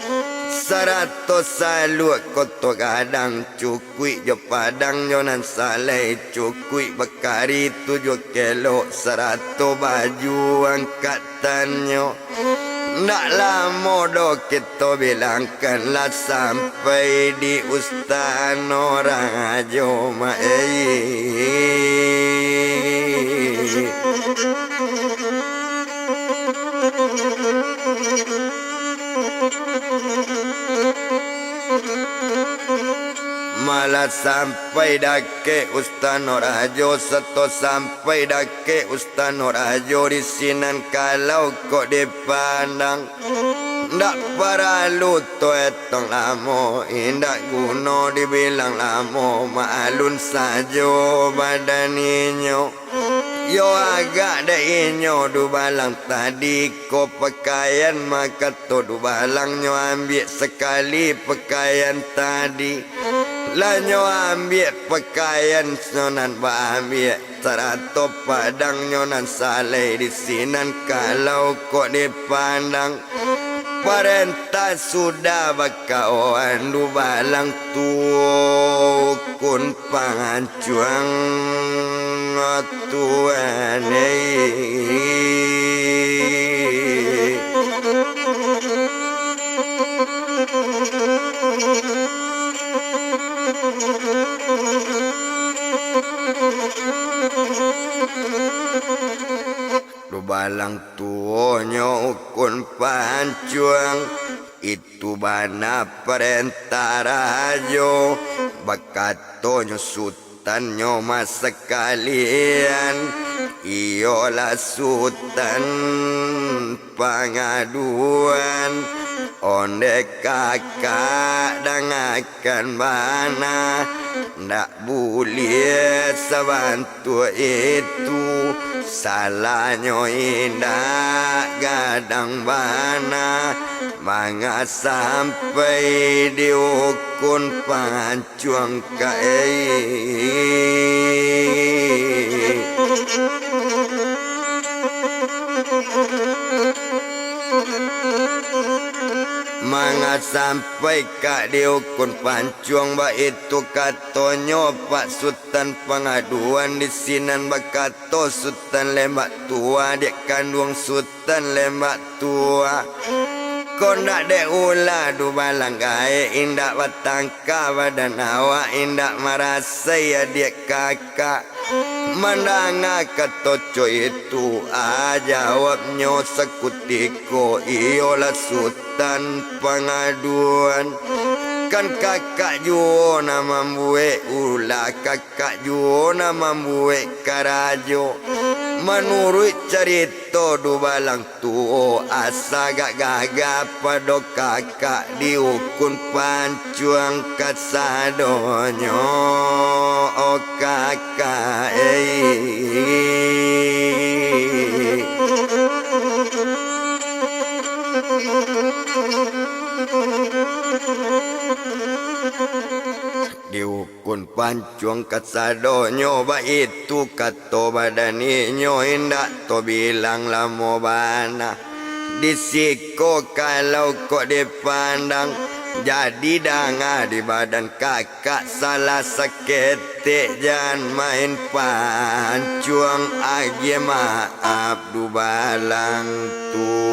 100 salut koto kadang cukui jo padang jo nan salai cukui bakari 7 kilo 100 baju angkatannya nak lama do kita bilangkanlah sampai di ustan orang ajo malah sampai dake Ustan Norajo seto sampai dake Ustan Norajo di sinan kalau kok dipandang ndak paralu to etong lamo indak guno dibilang lamo maalun sajo badaninyo yo agak da inyo du balang tadi ko pakaian maka to du balang nyo ambil sekali pakaian tadi lah nyo ambil pakaian sonan ba ambil 100 padang nyo nan salai di sinan kalau kok dipandang perintah sudah bakawan du balang tukun pangancuang tuan du balang tuonyo ukun pancuang itu bana perintah rajo bakatonyo sultanyo mas sekalian iolah sultan pangaduan onde kakak dangakan bana ndak boleh sabantu itu salahnya indah gadang bana manga sampai diukun pancuang manga sampai kak diukun pancuang ba itu katonyo Pak Sultan pengaduan di sinan bakato Sultan lembak tua dek kandung Sultan lembak tua kau nak dek ulah du balang gae indak batangka badan awak indak merasa ya dek kakak Mandanga katoco itu jawabnya sekutiko iolah sultan pengaduan kan kakak juo nama mbue ulah kakak juo nama mbue karajo menurut cerita du balang tuo asa gak gagap pada kakak diukun pancuang kasadonyo oh kakak diukun pancuang kasadonyo ba itu kato badaninyo indak to bilang lamo bana disiko kalau kok dipandang jadi danga di badan kakak salah seketik jangan main pancuang agi maaf du balang tu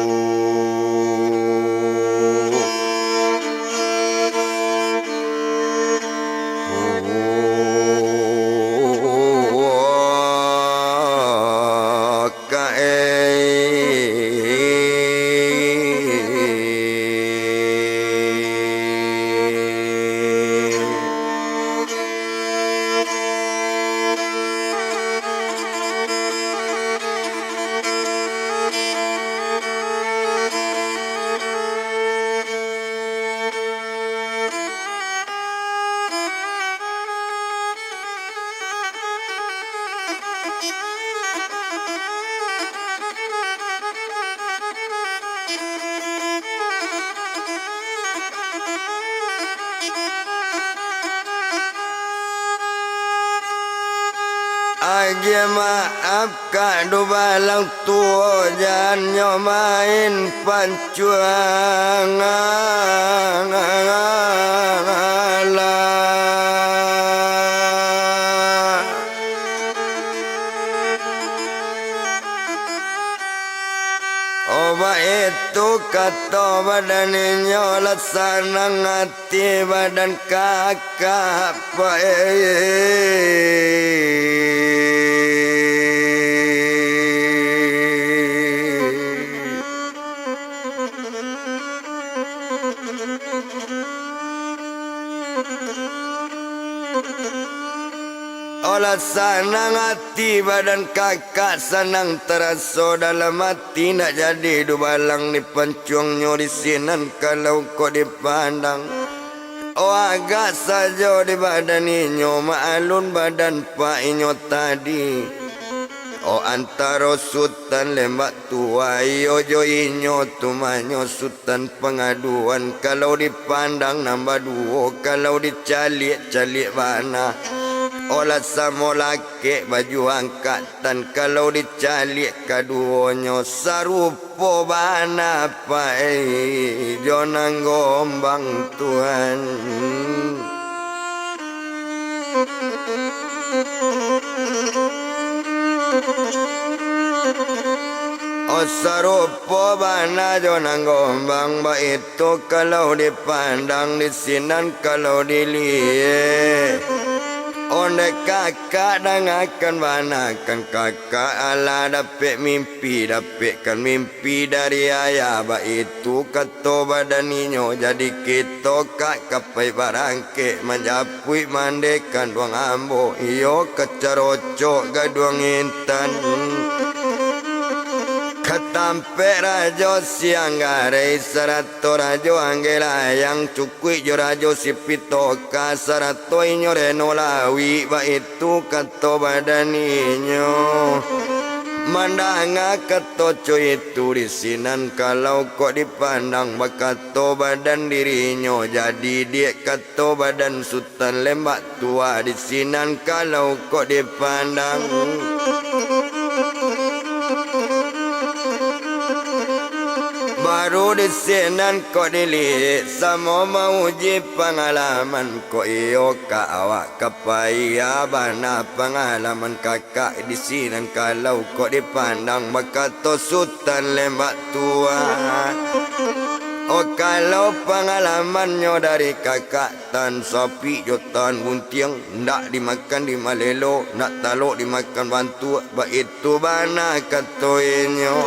Agi maaf kadu balang tua jangan nyomain pancuangan Oba itu kata badan nyolat sanang hati badan kakak Olah sanang hati badan kakak senang terasa dalam hati nak jadi dubalang ni pencuang nyorisinan kalau kau dipandang. Oh agak saja di badan inyo maalun badan pak inyo tadi. Oh antara sultan lembak tua iyo inyo tumanyo sultan pengaduan kalau dipandang nambah dua kalau dicalik mana. Olah sama laki baju angkatan kalau dicalik keduanya sarupo bana pai jonang gombang Tuhan. Oh sarupo bana jonang gombang ba itu kalau dipandang di sinan kalau dilihat. Onde kakak dangakan banakan kakak ala dapat dapatkan mimpi dari ayah ba itu kata badan inyo jadi kita kak kapai barangke menjapui mandekan duang ambo iyo kecarocok gaduang intan Katampe rajo siang gare sarato rajo anggela yang cukui jo rajo sipitoka sarato inyo renolawi ba itu kato badaninyo mandanga ketoco itu disinan kalau kok dipandang bakato badan dirinya jadi dia kato badan sultan lembak tua disinan kalau kok dipandang baru disinan kok dilihat sama mauji pengalaman kok iyo ka awak kapaya bana pengalaman kakak disinan kalau kok dipandang maka to sultan lembak tua. Oh kalau pengalamannya dari kakak tan sapi jotan buntiang ndak dimakan di malelo nak taluk dimakan bantu ba itu bana katoinyo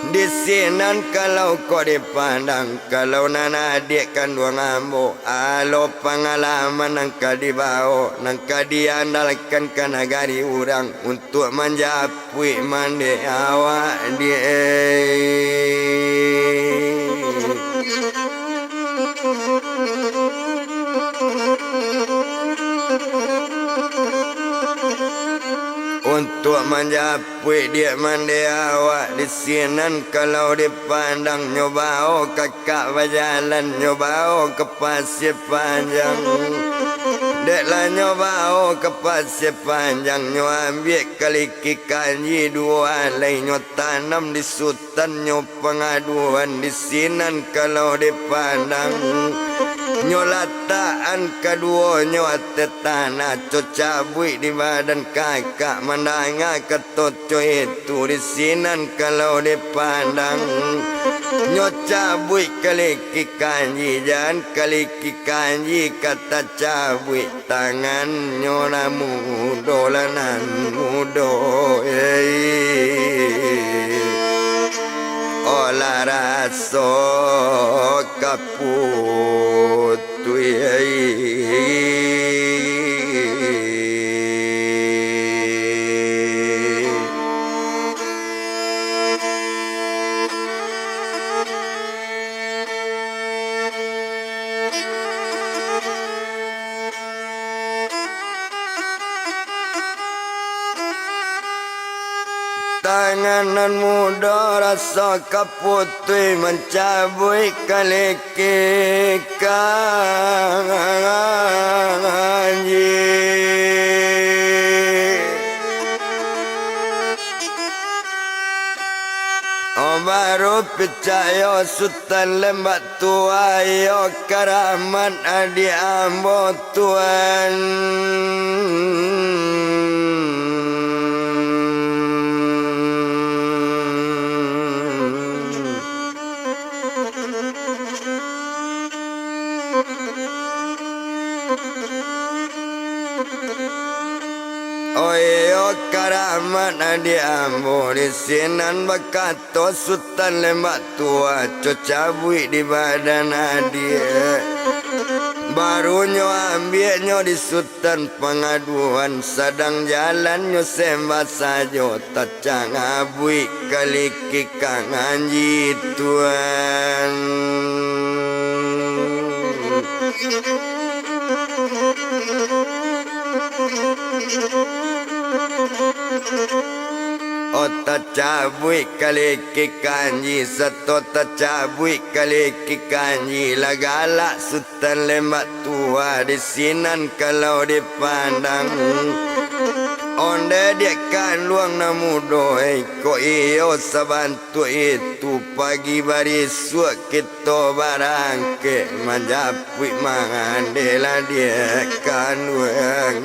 disinan kalau kau dipandang kalau nana adik kandung ambo alo pengalaman nangka dibawa nangka diandalkan ke negari orang untuk menjapui mandi awak dia. Untuk menjapui dia mandi awak disinan kalau dipandang nyobao kakak berjalan nyobao ke pasir panjang deklah nyobao ke pasir panjang nyo ambil kaliki kanji dua lain nyo tanam di sultan nyo pengaduan disinan kalau dipandang nyolataan kedua nyote tanah cocabui di badan kakak mandanga ketoco itu disinan kalau dipandang nyocabui kaliki kanji jangan kaliki kanji kata cabui tangan nyona mudo lanan mudo olah raso kaput tanganan muda rasa kaputui mencabui kaliki kanji percaya Sultan Lembak tua yo karaman adi ambo tuan. Oyo karaman adi ambo di sinan bakato Sultan Lembak tua cocabui di badan adi. Barunya ambilnya di Sultan pengaduan sadang jalannya sembah sajo tacang abui kali kikang anji tuan. Ota cabui kali kikanji Sato cabui kali kikanji Lagala Sultan Lembak tua di sinan kalau dipandang. Onde dia kan luang namudoi ko iyo sabantu itu pagi barisua kita barang ke manjapui mangandela dia kan luang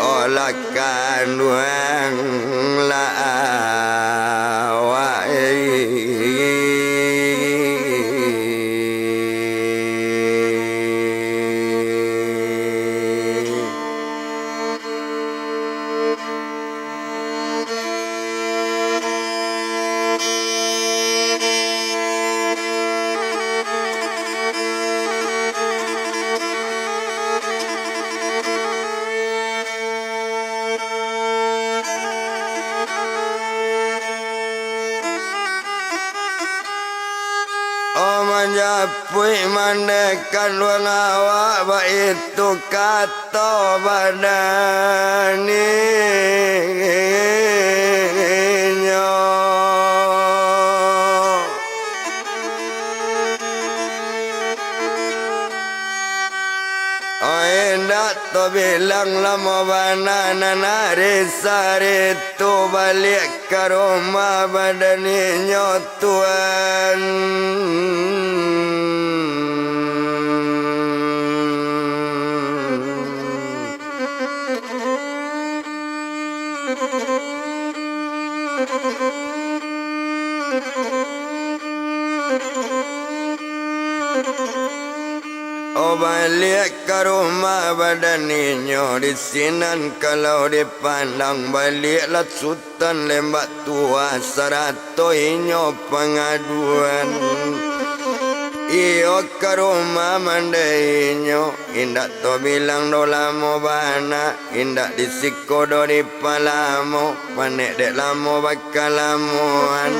olakan luang Manjapui mandekan luang awak ba itu kata badaninya. Hendak to bilang lama banana narisari tu balik ke rumah badaninya tuan. Oh balik ke rumah badaninya di sinan kalau dipandang baliklah Sultan Lembak tua saratoinyo pengaduan. Iyo ke rumah mandainya indak to bilang do lamo bana indak disiko do di palamo panek dek lamo bakal lamuan.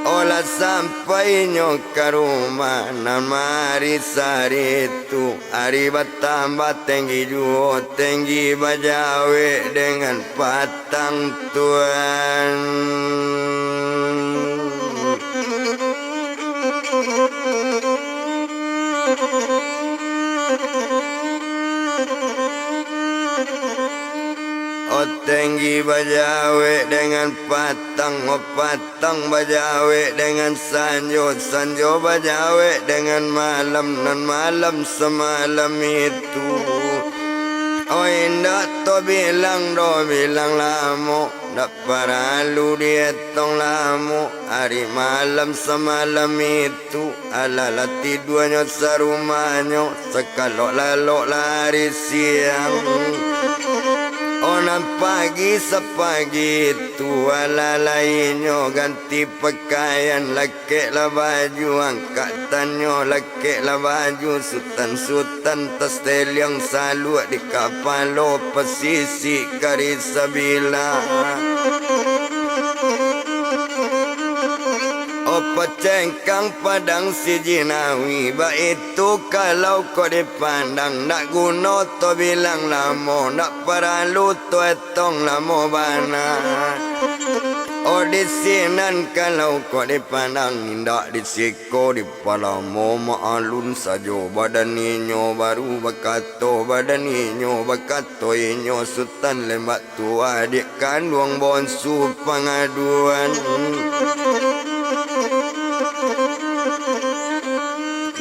Olah sampainya ke rumah nama hari sari itu hari bertambah tinggi juo tinggi bajawe dengan patang tuan. Oh tinggi bajawe dengan patang, oh patang bajawe dengan sanjo, sanjo bajawe dengan malam, dan malam semalam itu. Oh indah to bilang do bilang lamo, dak paralu dietong lamo. Hari malam semalam itu, alala tidurnya serumahnya, sekalok lalok lari siang. Onam pagi sepagi itu ala lainnya ganti pakaian lakeklah baju angkatannya lakeklah baju sultan-sultan tastel yang selalu di kapalo pesisi karisabila. Opa cengkang padang si jinawi ba itu kalau kau dipandang nak guna to bilang lamo nak paralu to etong lamo bana. Oh di sinan kalau kau dipandang indah di siko di palamu maalun sajo badan inyo baru bakato badan inyo bakato inyo sultan lembak tua adik kandung bonsu pengaduan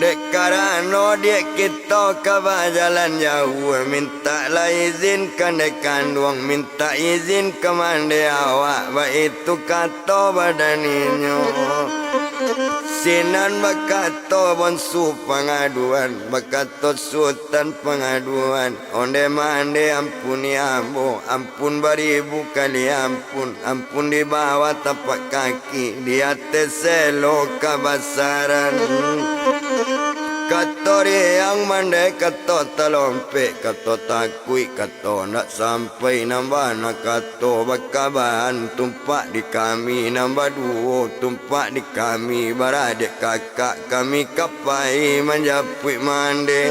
dek karano dia kita ke jalan jauh minta lah izin kan dek kandung minta izin ke mandi awak baik itu kata badaninyo sinan bakato bonsu pengaduan bakato sultan pengaduan onde mande ampuni ambo ampun beribu kali ampun di bawah tapak kaki di atas selo kabasaran katori yang mandai kato talompe kato takui kato nak sampai nambah nak kato bakaban tumpak di kami nambah duo tumpak di kami beradik kakak kami kapai menjapui mande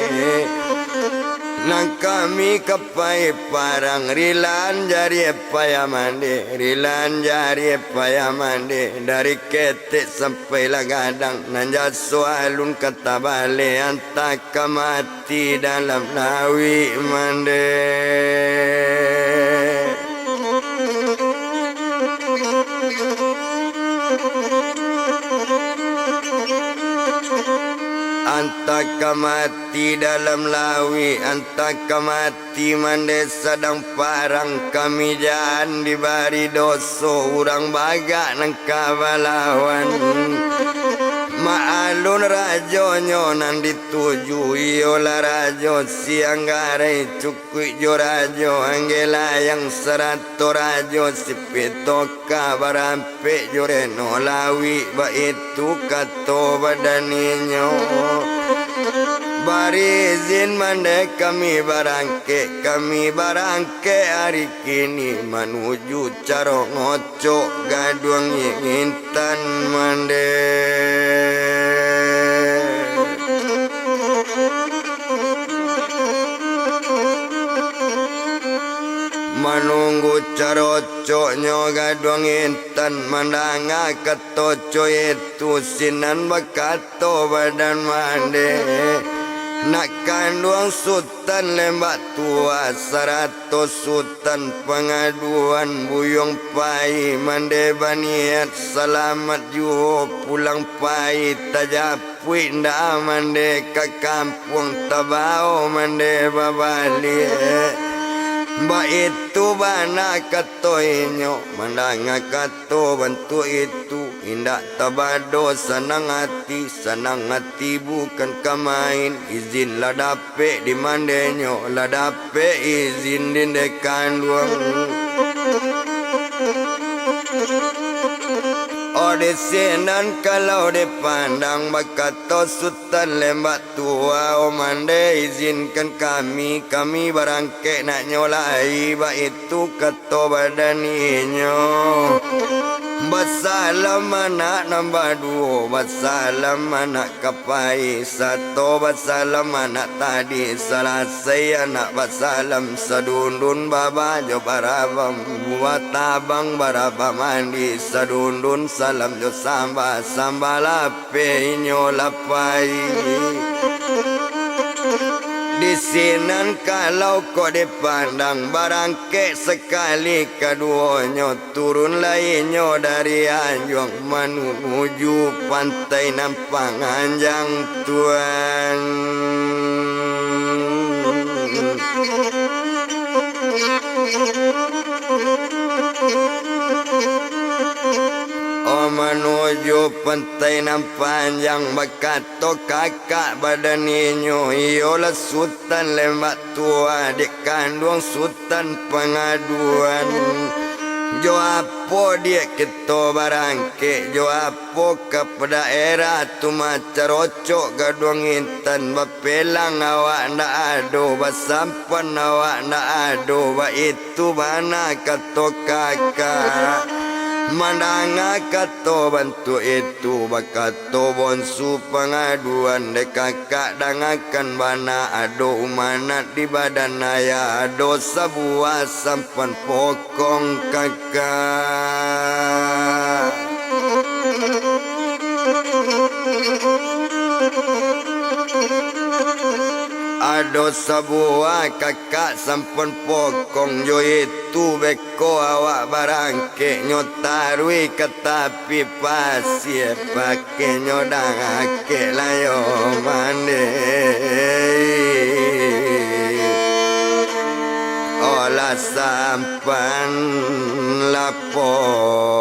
nang kami kapai parang rilan jari payah mandi rilan jari payah mandi dari ketek sampai lagadang nanja soalun kata bale antak mati dalam nawi mandi antaka mati dalam lawi antaka mati mande sadang parang kami jangan dibari doso urang baga nang kawalawan maalun rajonyo nan dituju iola rajo siang garai cukui jo rajo anggela yang serato rajo sipitoka barampe joreno lawi ba itu kato badaninyo barizin mande kami barangke hari kini menuju caro ngocok gaduang intan mande menunggu carocoknya gaduang intan mandanga ketoco itu sinan bakato badan mande nak kandung sultan lembak tua 100 sultan pengaduan buyung pai mande baniat selamat juho pulang pai tajapui nda mande ke kampung tabao mande babali ba itu bana kato inyo mandanga kato bantu itu indak tabado senang hati bukan kamain izin ladape di mandenyo ladape izin di dekan luang Ode senan kalau dipandang bakato sultan lembak tua o mande izinkan kami barangke nak nyolai ba itu kato badaninyo basalam anak nambah duo basalam anak kapai satu basalam anak tadi selesai anak basalam sadundun baba jo barabam buat tabang baraba mandi sadundun salam jo samba lape inyo lapai di sinan kalau kau dipandang barangke sekali keduanya turun lainnya dari anjung menuju pantai Nampang Anjang Tuan menuju pantai Nampanjang bakato kakak badaninyo iola sultan lembak tua di kandung sultan pengaduan jo apo dia keto barangke jo apo kepada era tu macarocok gaduang intan bapelang awak ndak ado basampan awak ndak ado ba itu mana kato kakak Mandanga kato bantu itu bakato bonsu pengaduan de kakak dangakan bana ado umanat di badan ayah ado sebuah sampan pokong kakak. Ado sebuah kakak sampun pokong yo itu beko awak barangke nyotarui ketapi pasir pake nyodangake layo mande olah sampan lapokong